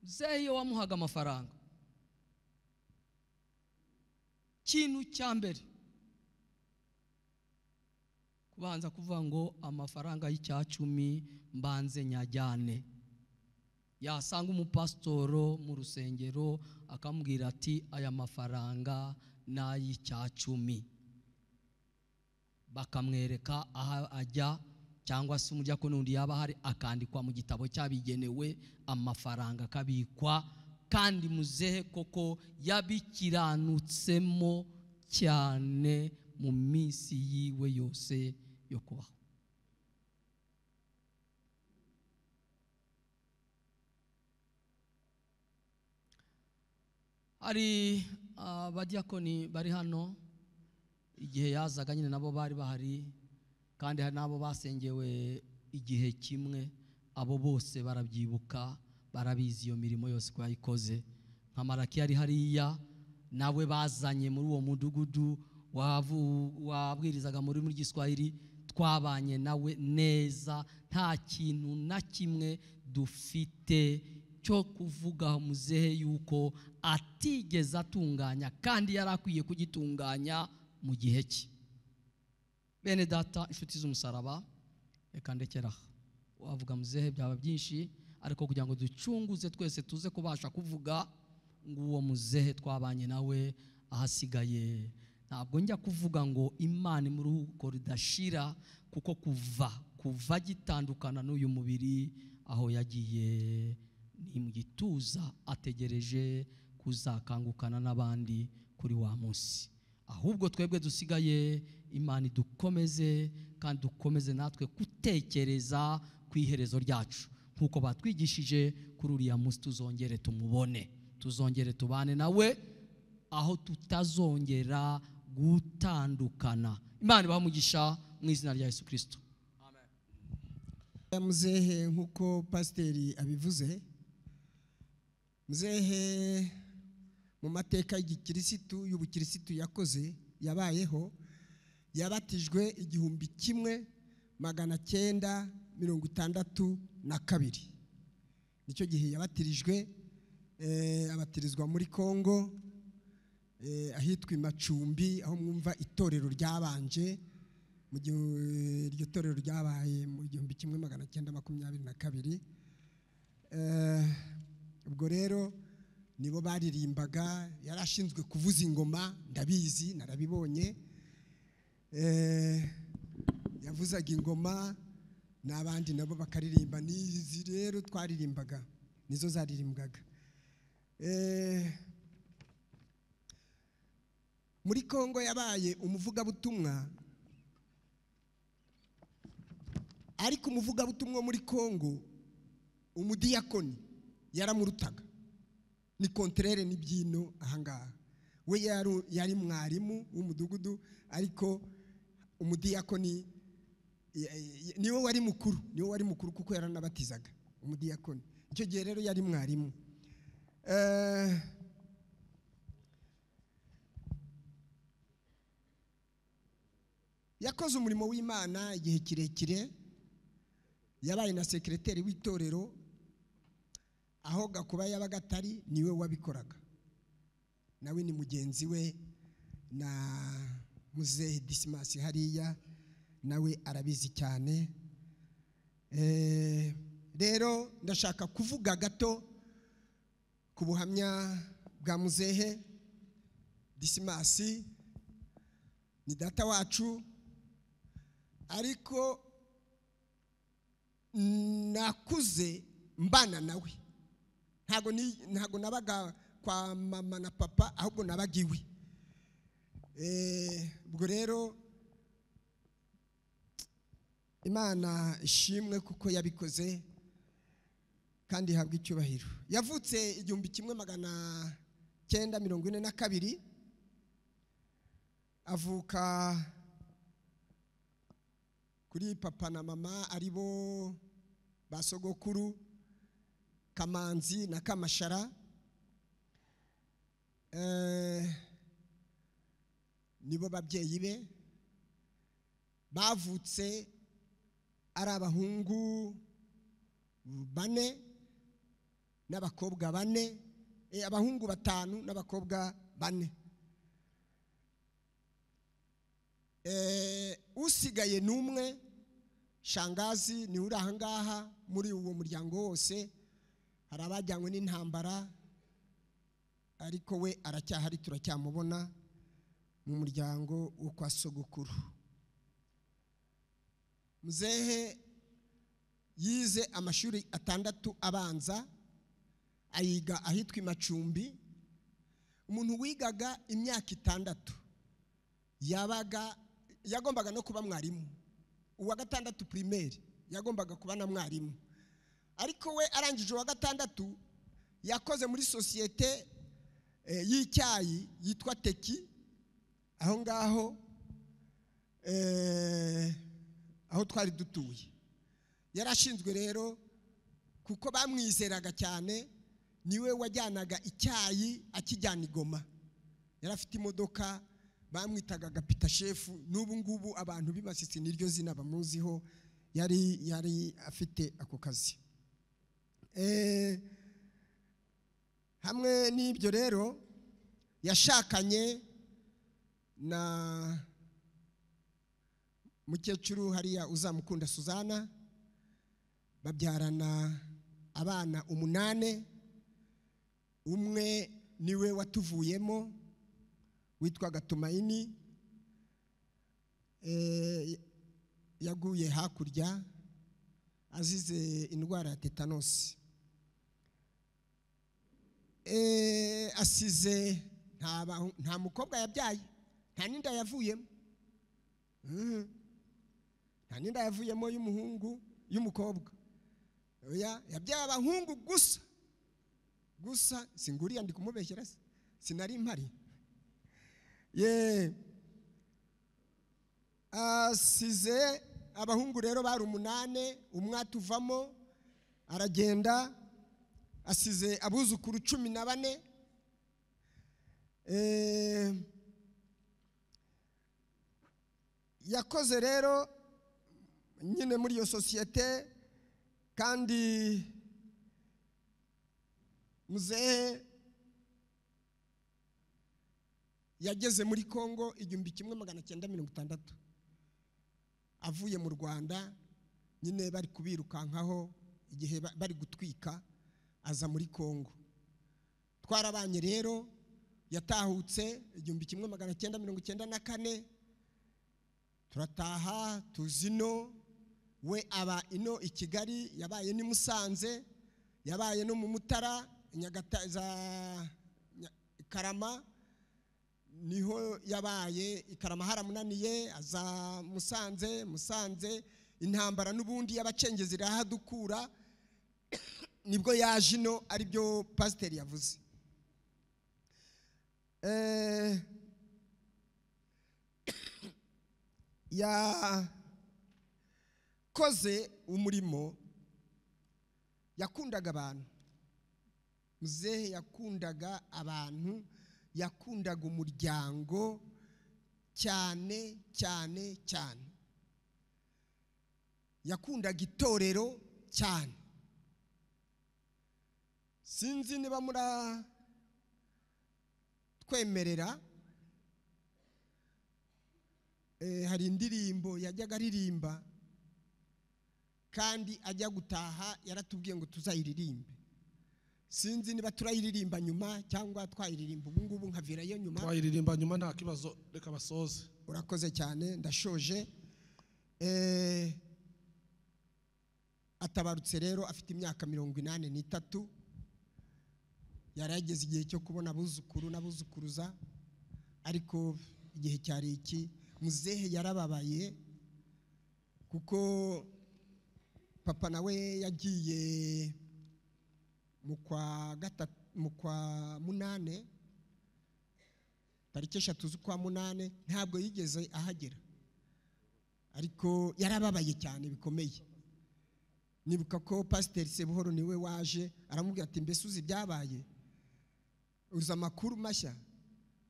Zeyo wamuhaga amafaranga, kintu cya mbere kubanza kuvuga ngo amafaranga y'Icyacumi mbanze nyajyane. Yasanga umupasitoro mu rusengero akamubwira ati aya mafaranga n'ay'Icyacumi, bakamwereka aho ajya, cyangwa se umudiyakoni undi yaba hari akandikwa mu gitabo cyabigenewe, amafaranga akabikwa. Kandi muzehe koko yabikiranutsemo cyane mu minsi yiwe yose yo kubaho. Hari abadiyakoni bari hano, igihe yazaga nyine nabo bari bahari, kandi hari nabo basengewe igihe kimwe. Abo bose barabyibuka, barabizi iyo mirimo yose ko yayikoze. Nka Maraki yari hariya, nawe bazanye muri uwo mudugudu wabwirizaga muri rw'igiswahili, twabanye nawe neza, nta kintu na kimwe dufite cyo kuvuga muzehe yuko atigeze atunganya, kandi yari akwiye kugitunganya mu gihe cye. Bene data, inshuti z'umusaraba, reka ndekera wavuga muzehe byaba byinshi, ariko kugira ngo ducunguze twese tuze kubasha kuvuga ngo uwo muzehe twabanye nawe ahasigaye. Ntabwo njya kuvuga ngo Imana imuruhuko ridashira, kuko kuva gitandukana n'uyu mubiri aho yagiye ni mu gituza, ategereje kuzakangukana n'abandi kuri wa munsi. Ahubwo twebwe dusigaye, Imana idukomeze, kandi dukomeze natwe gutekereza ku iherezo ryacu, nkuko batwigishije kuri uriya munsi tuzongere tumubone, tuzongere tubane nawe aho tutazongera gutandukana. Imana ibamugisha mu izina rya Yesu Kristo. Amen. Muzehe nkuko pasiteri abivuze, muzehe mu mateka y'igikirisitu y'ubukirisitu yakoze yabayeho, yabatijwe 1962. Nicyo gihe yabatirijwe, abatirizwa muri Kongo, ahitwa Macumbi, aho mwumva itorero ryabanje. Mu gihe iryo torero ryabaye mu 1922. Ubwo rero nibo baririmbaga, yarashinzwe kuvuza ingoma, ndabizi narabibonye. Yavuzaga ingoma n'abandi nabo bakaririmba. Nizi rero twaririmbaga, nizo zaririmbwaga. Muri Kongo yabaye umuvugabutumwa ariko umuvugabutumwa muri Kongo umudiyakoni yaramurutaga. Ni kontrere n'ibyino ahangaha. We yari mwarimu w'umudugudu, ariko umudiyakoni niwe wari mukuru kuko yaranabatizaga umudiyakoni. Icyo gihe rero yari mwarimu. Yakoze umurimo w'Imana igihe kirekire, yabaye na sekreteri w'itorero, aho Gakuba yabaga atari niwe wabikoraga. Nawe ni mugenzi we na Muzehe Dismas hariya, nawe arabizi cyane. Rero ndashaka kuvuga gato ku buhamya bwa Muzehe Dismas. Ni data wacu, ariko nakuze mbana nawe. Ntago nabaga kwa mama na papa, ahubwo nabagiwe. Ubwo rero Imana ishimwe kuko yabikoze kandi habwa icyubahiro. Yavutse 1942, avuka kuri papa na mama aribo basogokuru Kamanzi na Kamashara. Nibo babyeyi be. Bavutse ari abahungu 4 n'abakobwa 4, abahungu 5 n'abakobwa 4. Usigaye n'umwe, shangazi ni uri ahangaha muri uwo muryango wose. Hari abajyanywe n'intambara, ariko we aracyahari, turacyamubona mu muryango wo kwa sogokuru. Muzehe yize amashuri 6 abanza, ayiga ahitwa Imacumbi. Umuntu wigaga imyaka 6 yagombaga no kuba mwarimu. Uwa 6 primaire yagombaga kuba na mwarimu, ariko we arangije uwa 6 yakoze muri societe y'icyayi yitwa Teki aho ngaho, aho twari dutuye. Yarashinzwe rero kuko bamwizeraga cyane, niwe wajyanaga icyayi akijyana Igoma. Yarafite imodoka bamwitaga Gapita Chef. N'ubu ngubu abantu b'Imasisi niryo zina bamuziho. Yari afite ako kazi. Hamwe n'ibyo rero yashakanye na mukecuru hariya Uzamukunda Suzana, babyarana abana 8. Umwe niwe watuvuyemo witwaga Tumaini, yaguye hakurya azize indwara ya tetanus. Asize nta mukobwa yabyaye, nta ninda yavuyemo. Nta ninda yavuyemo y'umuhungu y'umukobwa. Oya, yabyaye abahungu gusa singuriya ndi kumubeshyera, sinari mpari. Asize abahungu rero bari 8, umwe atuvamo aragenda, asize abuzukuru 14. Yakoze rero nyine muri iyo societe, kandi Muzehe yageze muri Kongo 1960, avuye mu Rwanda. Nyine bari kubirukankaho igihe bari gutwika, aza muri Kongo. Twarabanye rero, yatahutse 1994, turataha tuzino. We aba ino i Kigali, yabaye ni Musanze, yabaye no mu Mutara, Nyagata za Karama, niho yabaye. Ikarama haramunaniye, aza Musanze intambara n'ubundi y'abacengezi irahadukura nibwo yaje ino ari byo pasiteri yavuze. Yakoze umurimo, yakundaga abantu. Muzehe yakundaga abantu, yakundaga umuryango cyane cyane cyane, yakundaga itorero cyane. Sinzi niba mura twemerera, hari indirimbo yajyaga aririmba kandi ajya gutaha yaratubwiye ngo tuzayiririmbe. Sinzi niba turayiririmba nyuma cyangwa twayiririmba ubu ngubu nkavirayo nyuma. Twayiririmba nyuma nta kibazo, reka basoze. Urakoze cyane, ndashoje. Atabarutse rero afite imyaka 83. Yarageze igihe cyo kubona abuzukuru n'abuzukuruza, ariko igihe cyari iki. Muzehe yarababaye kuko papa nawe yagiye mu kwa munane, tariki 3 z'ukwa munane, ntabwo yigeze ahagera, ariko yarababaye cyane bikomeye. Nibuka ko pasiteri Sebuhoro niwe waje aramubwira ati mbese uzi byabaye, uza amakuru mashya?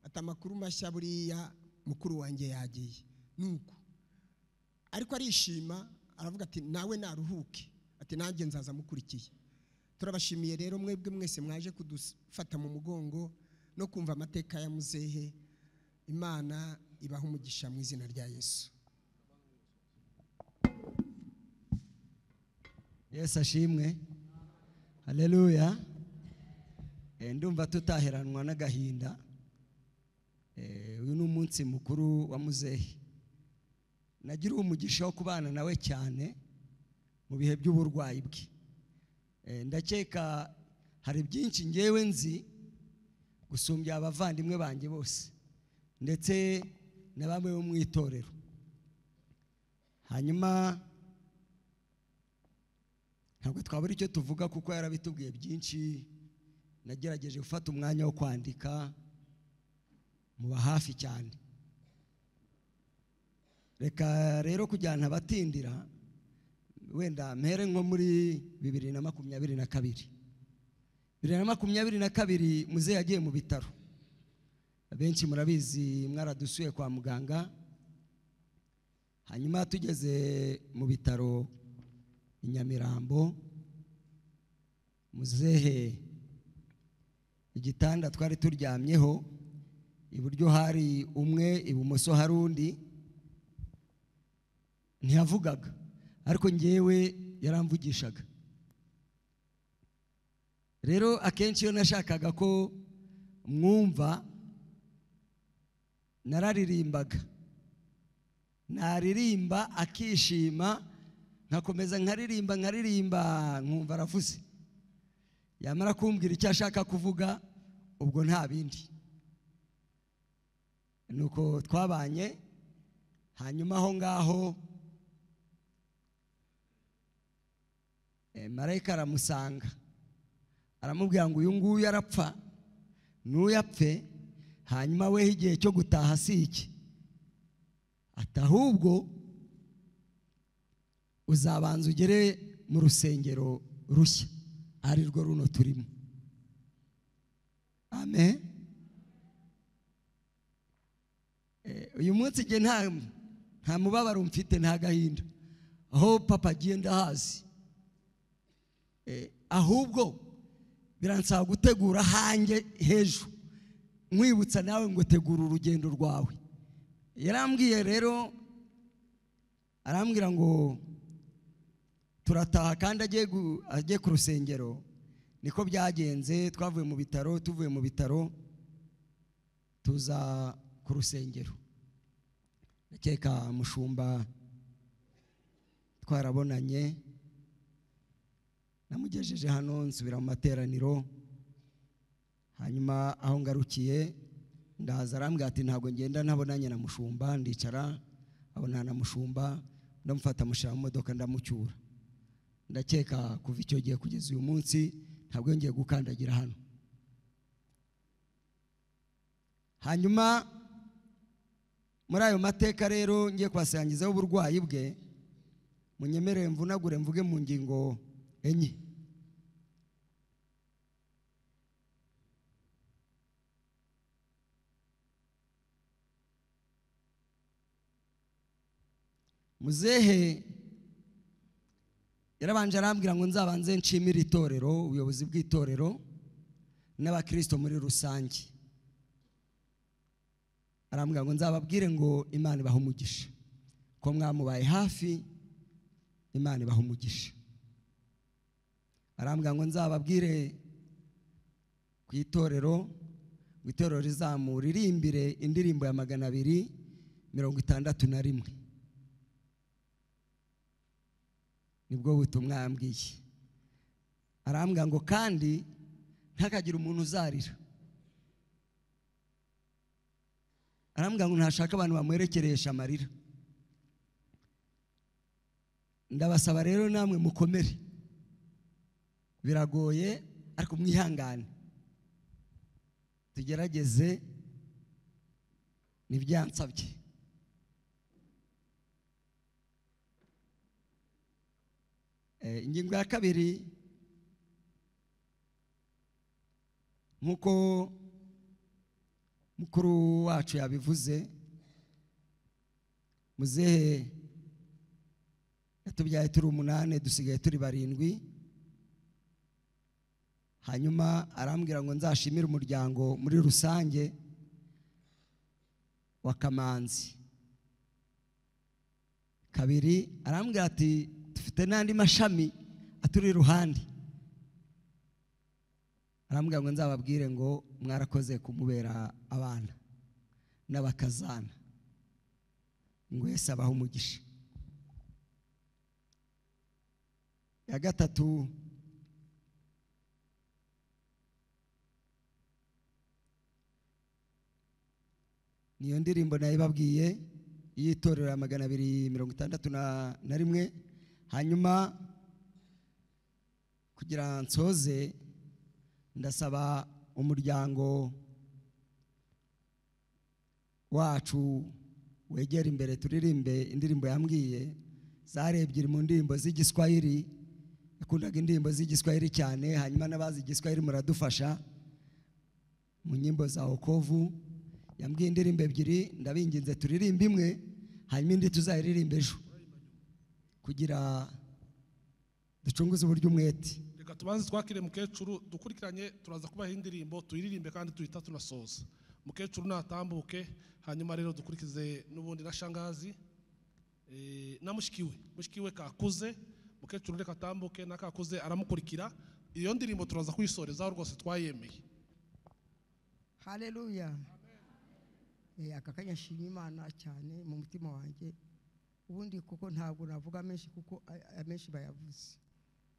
Ati amakuru mashya buriya mukuru wanjye yagiye. Nuko ariko arishima, aravuga ati nawe naruhuke, ati nanjye nzaza mukurikiye. Turabashimiye rero mwebwe mwese mwaje kudufata mu mugongo no kumva amateka ya muzehe. Imana ibaha umugisha mu izina rya Yesu. Yesu ashimwe. Haleluya. Ndumva tutaheranwa n'agahinda. Uyu ni umunsi mukuru wa muzehe. Nagira umugisha wo kubana nawe cyane mu bihe by'uburwayi bwe. Ndakeka hari byinshi ngewe nzi gusumbya abavandimwe banjye bose, ndetse na bamwe bo mu itorero. Hanyuma ntabwo twabura icyo tuvuga kuko yarabitubwiye byinshi. Nagerageje gufata umwanya wo kwandika, muba hafi cyane. Reka rero kujyana abatindira, wenda mpere nko muri 2022. 2022 muzehe yagiye mu bitaro. Benshi murabizi, mwaradusuye kwa muganga. Hanyuma tugeze mu bitaro i Nyamirambo, muzehe igitanda twari turyamyeho, iburyo hari umwe, ibumoso hari undi. Ntiyavugaga, ariko ngewe yaramvugishaga. Rero akenshi iyo nashakaga ko mwumva, nararirimbaga. Naririmba akishima, nkakomeza nkaririmba nkumva aravuze. Yamara kumbwira icyo ashaka kuvuga, ubwo nta bindi. Nuko twabanye. Hanyuma aho ngaho marayika aramusanga, aramubwira ngo uyu nguyu arapfa, nuyapfe. Hanyuma we igihe cyo gutaha si iki, ati ahubwo uzabanza ugere mu rusengero rushya, ari rwo runo turimo. Amen. Uyu munsi nge nta mubabaro mfite, nta gahinda. Aho papa agiye ndahazi, ahubwo biransaba gutegura hanjye hejuru, nkwibutsa nawe ngo tegura urugendo rwawe. Yarambwiye rero, arambwira ngo turataha kandi agiye ku rusengero. Niko byagenze, twavuye mu bitaro. Tuvuye mu bitaro tuza ku rusengero. Ndakeka mushumba twarabonanye, namugejeje hano nsubira mu materaniro. Hanyuma aho ngarukiye ndaza, arambwira ati ntabwo ngenda ntabonanye na mushumba. Ndicara abonana na mushumba, ndamufata mushyira mu modoka ndamucyura. Ndakeka kuva icyo gihe kugeza uyu munsi ntabwo yongeye gukandagira hano. Hanyuma muri ayo mateka rero ngiye kwasangizaho uburwayi bwe, munyemerere mvunagure mvuge mu ngingo enye. Muzehe yarabanje arambwira ngo nzabanze nshimire itorero, ubuyobozi bw'itorero n'abakristo muri rusange. Arambwira ngo nzababwire ngo Imana ibahe umugisha, ko mwamubaye hafi, Imana ibahe umugisha. Arambwira ngo nzababwire ku itorero, itorero rizamuririmbire indirimbo ya 261. Nibwo butumwa yambwiye. Arambwira ngo kandi ntakagira umuntu uzarira. Arambwira ngo ntashaka abantu bamuherekeresha amarira. Ndabasaba rero namwe mukomere, biragoye ariko mwihangane, tugerageze nibyansabye. Ingingo ya kabiri, nkuko mukuru wacu yabivuze, muzehe yatubyaye turi 8 dusigaye turi 7. Hanyuma arambwira ngo nzashimire umuryango muri rusange wa Kamanzi. Kabiri arambwira ati dufite n'andi mashami aturi iruhande. Arambwira ngo nzababwire ngo mwarakoze kumubera abana n'abakazana, ngo Yesu abahe umugisha. Ya gatatu, niyo ndirimbo nayibabwiye y'itorero ya 261. Hanyuma kugira nsoze, ndasaba umuryango wacu wegera imbere turirimbe indirimbo yambwiye. Zari ebyiri mu ndirimbo z'igiswahili, yakundaga indirimbo z'igiswahili cyane. Hanyuma n'abazi igiswahili muradufasha mu nyimbo za wokovu. Yambwiye indirimbo ebyiri, ndabinginze turirimbe imwe, hanyuma indi tuzayiririmba ejo kugira ducunguze uburyo umwete. Reka tubanze twakire mukecuru, dukurikiranye turaza kubaha indirimbo tuyiririmbe kandi tuhita tunasoza. Mukecuru natambuke, hanyuma rero dukurikize n'ubundi na shangazi na mushikiwe kakuze. Mukecuru reka atambuke na kakuze aramukurikira. Iyo ndirimbo turaza kuyisoreza rwose twayemeye. Haleluya. Akakanya shima Imana cyane mu mutima wanjye, ubundi kuko ntabwo navuga menshi kuko amenshi bayavuze,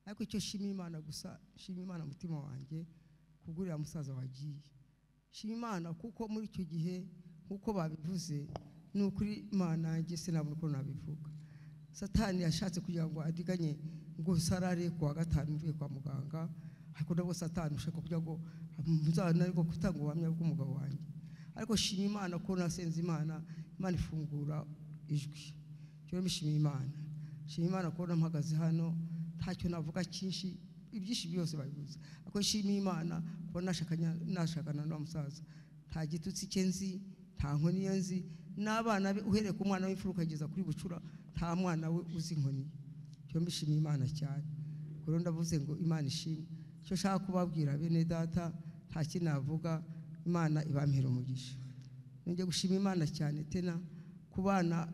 ariko icyo shima Imana gusa, shima Imana mutima wanjye kugurira musaza wagiye. Shima Imana kuko muri icyo gihe nkuko babivuze ni ukuri Imana yanjye sinabona uko nabivuga. Satani yashatse kugira ngo adiganye ngo sarare ku wa gatanu mvuye kwa muganga, ariko nabo Satani ushaka kugira ngo muzana ariko kutanga ubuhamya bw'umugabo wanjye. Ariko shima Imana ko nasenze Imana ifungura ijwi. Cyo mishima Imana. Shima Imana ko nampagaze hano ntacyo navuga cyinshi, ibyishi byose babivuze. Ariko shima Imana ko nashakana na musaza. Nta gitutsi cyenzi, nta nkoni yenzi, n'abana be uhereye ku mwana w'imfuruka kugeza kuri bucura, nta mwana we uzi inkoni. Cyo mishima Imana cyane. Kuro ndavuze ngo Imana ishimwe. Cyo shaka kubabwira bene data, nta kinavuga. Imana ibampera umugisha. Ngiye gushima Imana cyane tena kubana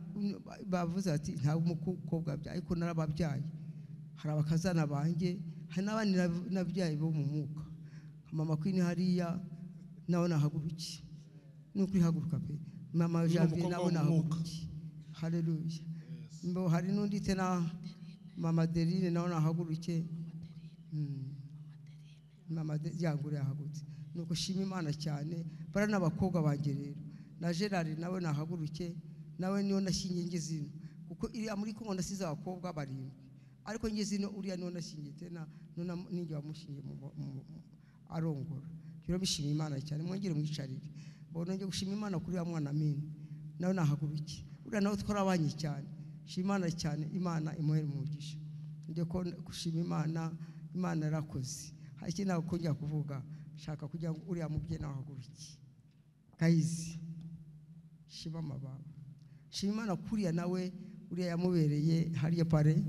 bavuze ati nta umukobwa bya, ariko narababyaye. Hari abakazana banjye, hari n'abandi nabyaye bo mu mwuka. Mama Queen hariya nawe nahaguruki. Nuko ihaguruka pe. Mama Janvier nawe nahaguruki. Haleluya. Mbo hari n'undi tena Mama Deline nawe nahaguruke. Mama Yangure yahagutse. Nuko shima Imana cyane. Bara n'abakobwa banjye rero na Gerard nawe nahaguruke, nawe niyo nashingiye ngizino kuko iriya muri Kongo nasize abakobwa barindwi ariko ngeze ino uriya none ashingiye tena none ninjye wamushingiye arongora rero bishimiye Imana cyane mwongere mwicarire bona nje gushima Imana kuri ya mwana mini nawe nahaguruki uriya nawe twarabanye cyane shimana cyane Imana imuhere umugisha nje ko gushima Imana yarakoze hari nawe kongera kuvuga shaka kugira ngo uriya mubye nahaguruki kayizi shima mababa shima Imana kuriya nawe uriya yamubereye hariya pare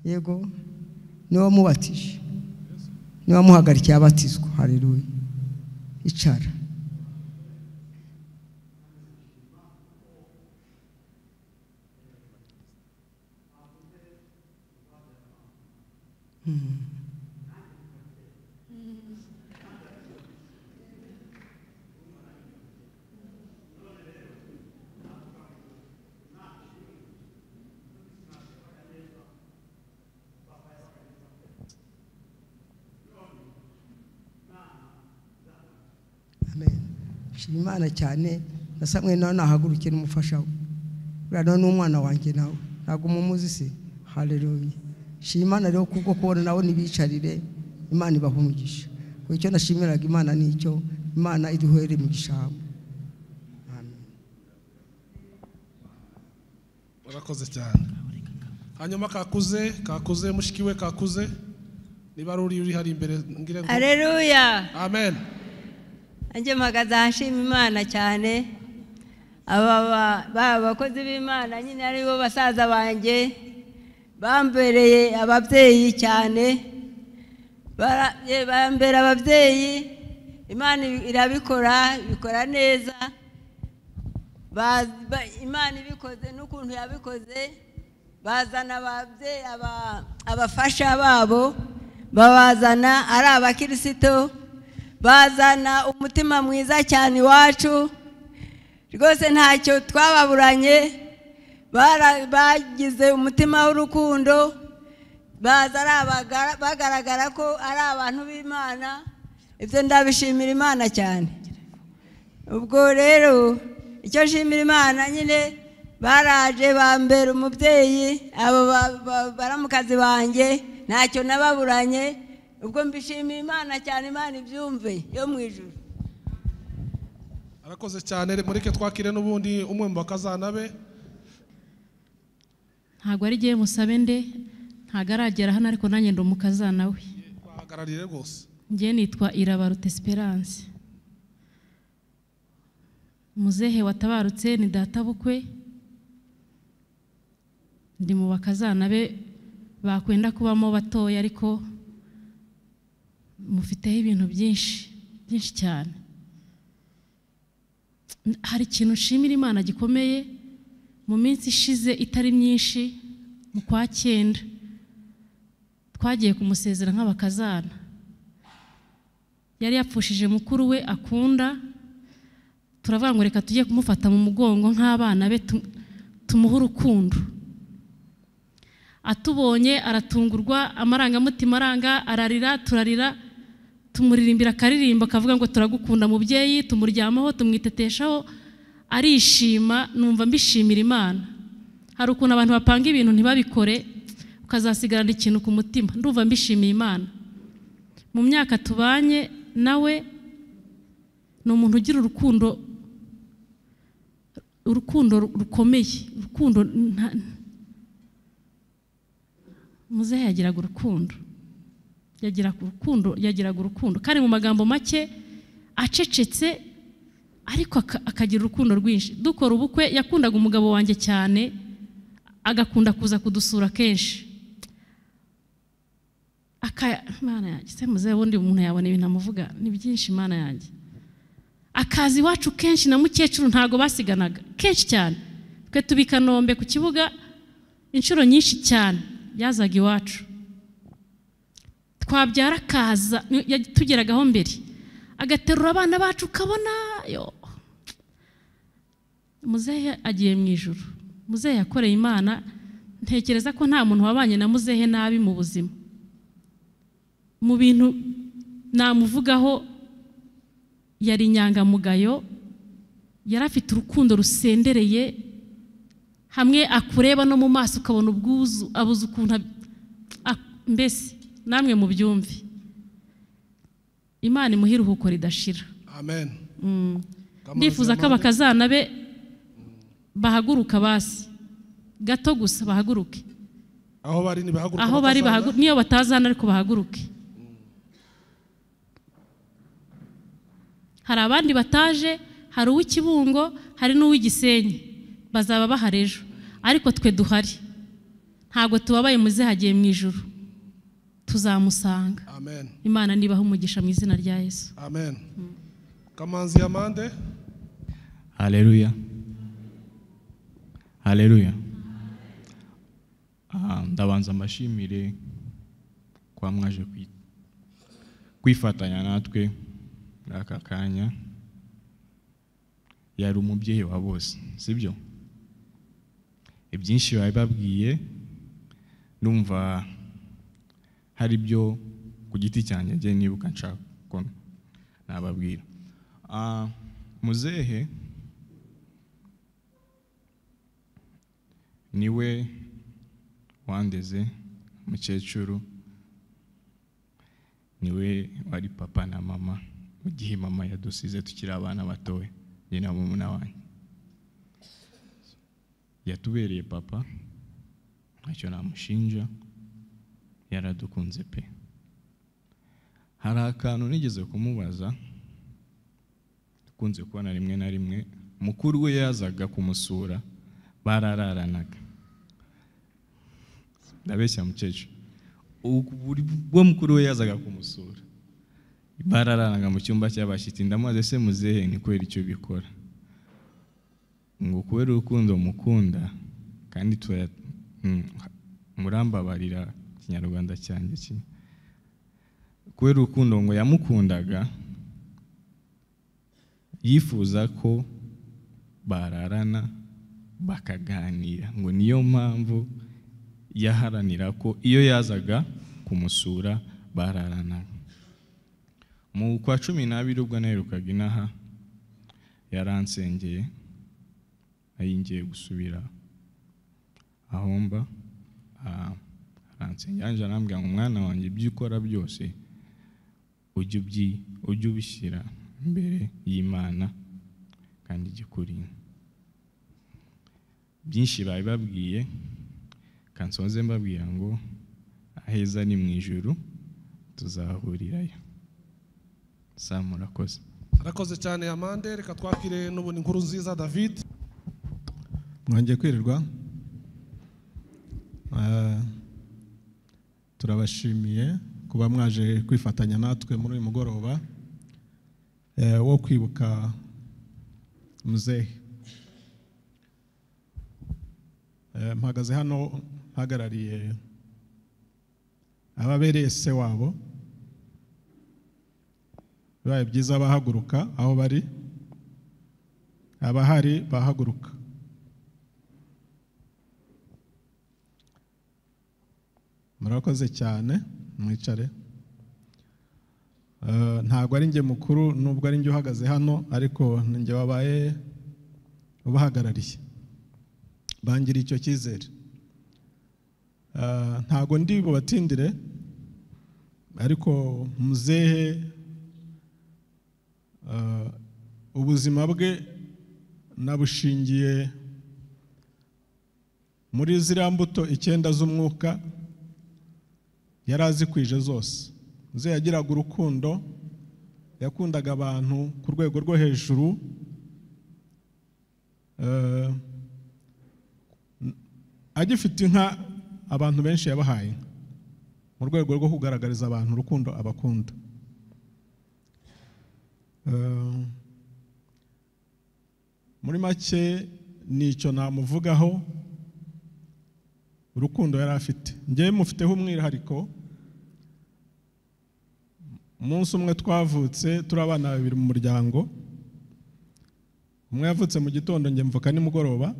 yego niwe wamubatije niwe wamuhagarikiye abatizwa haleluya icara Imana cyane nasamwe nawe nahaguruke n'umufasha we uriya n'umwana wanjye nawe ntabwo mumuzi se haleluya shimana rero kubwo kubona nawe nibicarire Imana ibahumugisha kuko icyo nashimiraga Imana nicyo Imana iduhere mu gishabo amen urakoze cyane hanyuma kakuze mushikiwe kakuze niba uri hari imbere ngire ngo haleluya amen anje mpagaze ahashima Imana cyane aba bakozi b'Imana nyine ari bo basaza banjye bambereye ababyeyi cyane bambera ababyeyi Imana irabikora bikora neza Imana ibikoze n'ukuntu yabikoze bazana ababyeyi abafasha babo babazana ari abakirisito bazana umutima mwiza cyane iwacu rwose ntacyo twababuranye bagize umutima w'urukundo bagaragara ko ari abantu b'Imana ibyo ndabishimira Imana cyane ubwo rero icyo nshimira Imana nyine baraje bambera umubyeyi abo baramukazi banjye ntacyo nababuranye ubwo mbishimiye Imana cyane Imana ibyumve yo mu ijuru arakoze cyane mureke twakire n'ubundi umwe mu bakazana be ntabwo ari giye musabe nde ntabwo aragera hano ariko nanjye ndo mukazana we twahagararire rwose ngiye nitwa Irabaruta Esperance muzehe watabarutse ni data bukwe ndi mu bakazana be bakwenda kubamo batoya ariko mufiteho ibintu byinshi cyane hari ikintu nshimira Imana gikomeye mu minsi ishize itari myinshi mu kwa 9 twagiye kumusezera nk'abakazana yari yapfushije mukuru we akunda turavuga ngo reka tujye kumufata mu mugongo nk'abana be tumuha urukundo atubonye aratungurwa amarangamutima aranga ararira turarira tumuririmbira akaririmbo akavuga ngo turagukunda mubyeyi tumuryamaho tumwiteteshaho arishima numva mbishimira Imana hari ukuntu abantu bapanga ibintu ntibabikore ukazasigarana ikintu ku mutima ndumva mbishimiye Imana mu myaka tubanye nawe ni umuntu ugira urukundo rukomeye urukundo muzehe yagiraga urukundo yagiraga urukundo kandi mu magambo make acecetse ariko akagira urukundo rwinshi dukora ubukwe yakundaga umugabo wanjye cyane agakunda kuza kudusura kenshi Imana yanjye se muzehe wundi umuntu yabona ibintu amuvuga ni byinshi Imana yanjye akazi iwacu kenshi na mukecuru ntago basiganaga kenshi cyane twe tubika Kanombe ku kibuga inshuro nyinshi cyane yazaga iwacu twabyara kaza tugeragaho mbere agaterura abana bacu kabona yo muzehe agiye mu ijuru muzehe yakoreye Imana ntekereza ko nta muntu wabanye na muzehe nabi mu buzima mu bintu namuvugaho yari inyangamugayo yari afite urukundo rusendereye hamwe akureba no mu maso ukabona ubwuzu abuze ukuntu mbese namwe mu byumve. Imana imuha iruhuko ridashira. Amen. Ndifuza ko abakazana be bahaguruka basi gato gusa bahaguruke. Aho bari ni bahaguruka. Aho bari bahaguruka niyo batazana ariko bahaguruke. Hari abandi bataje, hari uw'Ikibungo, hari n'uw'Igisenyi. Bazaba baharejo. Ariko twe duhari. Ntago tubabaye muze hagiye mu ijuru. Tuzamusanga. Amen. Imana nibaho umugisha mu izina rya Yesu. Amen. Kamanzi Yamande. Haleluya. Haleluya. Ndabanza amashimire kwa mwaje kwifatanya natwe aka kanya. Yari umubyeyi wa bose, sibyo? Ibyinshi bababwiye numva hari byo ku giti cyanjye ngiye nibuka nshaka ko nababwira. Muzehe niwe wandeze, mukecuru niwe wari papa na mama mu gihe mama yadusize tukiri abana batowe, nyina mumuna wanjye. Yatubereye papa, ntacyo namushinja, yaradukunze pe. Hari akantu nigeze kumubaza, dukunze kubona rimwe na rimwe, mukuru we yazaga kumusura, barararanaga. Ndabeshya mukecuru, ubwo mukuru we yazaga kumusura, barararanaga mu cyumba cy'abashyitsi. Ndamubaza se muzehe ni kwera icyo bikora? Ngo kubera urukundo mukunda, kandi murambabarira Kinyarwanda cyanjye kimwe. Kubera urukundo ngo yamukundaga, yifuza ko bararana bakaganira, ngo niyo mpamvu yaharanira ko iyo yazaga kumusura bararanaga. Mu kwa 12 ubwo naherukaga inaha, yaransengeye ayingiye gusubira aho mba. Aransengeye anje arambwira ngo mwana wanjye ibyo ukora byose ujye ubishyira imbere y'Imana kandi igikurinda. Byinshi bababwiye, kansoze mbabwira ngo aheza ni mu ijuru, tuzahurirayo. Murakoze. Arakoze cyane Yamande. Reka twakire n'ubundi inkuru nziza David. Mwanje kwirirwa. Turabashimiye kuba mwaje kwifatanya natwe muri uyu mugoroba wo kwibuka muzehe. Mpagaze hano hagarariye ababereye se wabo. Bibaye byiza bahaguruka aho bari, abahari bahaguruka. Murakoze cyane, mwicare. Ntago ari nge mukuru nubwo ari nge uhagaze hano, ariko nge wabaye ubahagarariye. Bangira icyo cyizere. Ntago ndi bubatindire, ariko muzehe ubuzima bwe nabushingiye muri ziriya mbuto 9 z'umwuka yarazikwije zose. Muzehe yagiraga urukundo, yakundaga abantu ku rwego rwo hejuru. Agifite inka, abantu benshi yabahaye mu rwego rwo kugaragariza abantu urukundo abakunda. Muri make nicyo namuvugaho. Urukundo yari afite, ngewe mufiteho umwihariko. Umunsi umwe twavutse turi abana 2 mu muryango. Umwe yavutse mu gitondo, nge mvuka nimugoroba.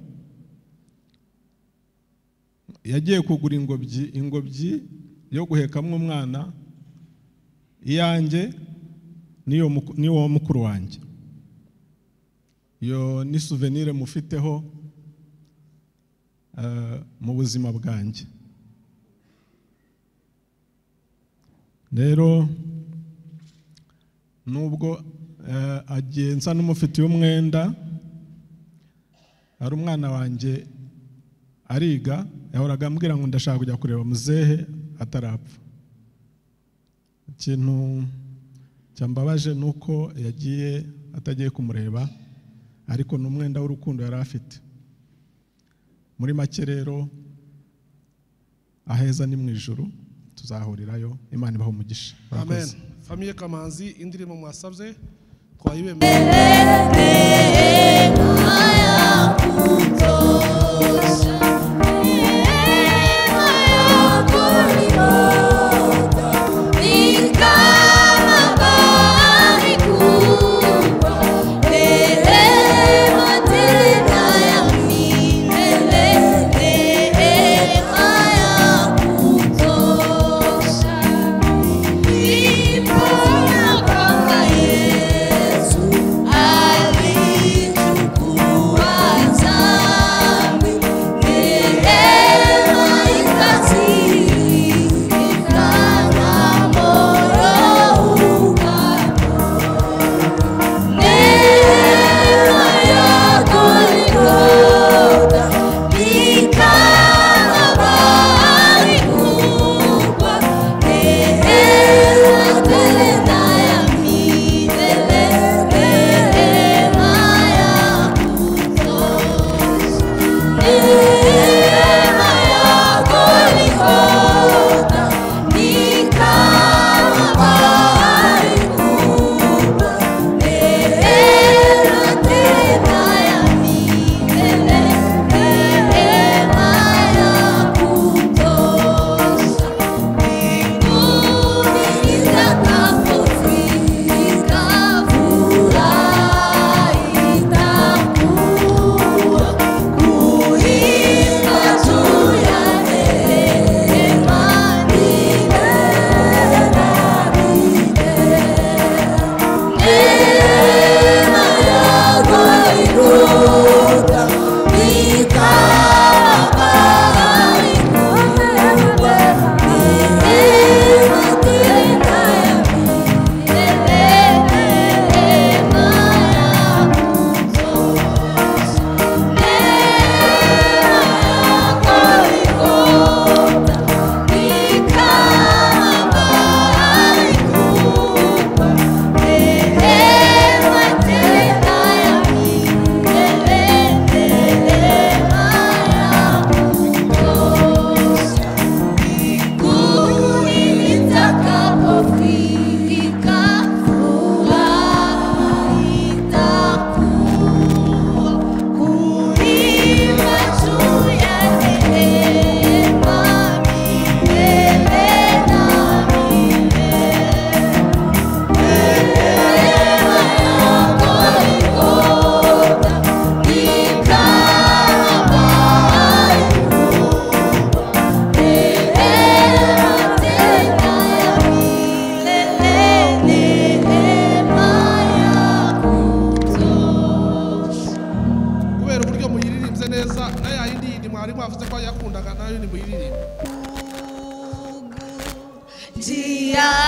Yagiye kugura ingobyi yo guhekamwe umwana, iyanjye niyo mukuru wanjye. Iyo ni souvenir mufiteho. mu buzima bwanjye. Rero nubwo agenza n'umufitiye umwenda, ari umwana wanjye ariga, yahoraga ambwira ngo ndashaka kujya kureba muzehe atarapfa. Ikintu cyambabaje nuko yagiye atagiye kumureba, ariko n'umwenda w'urukundo yari afite. Muri make rero aheza ni mu ijuru, tuzahurirayo. Imana ibaho umugisha. Amen. Famille Kamanzi, indirimbo mwasabye twayibemeye. Dia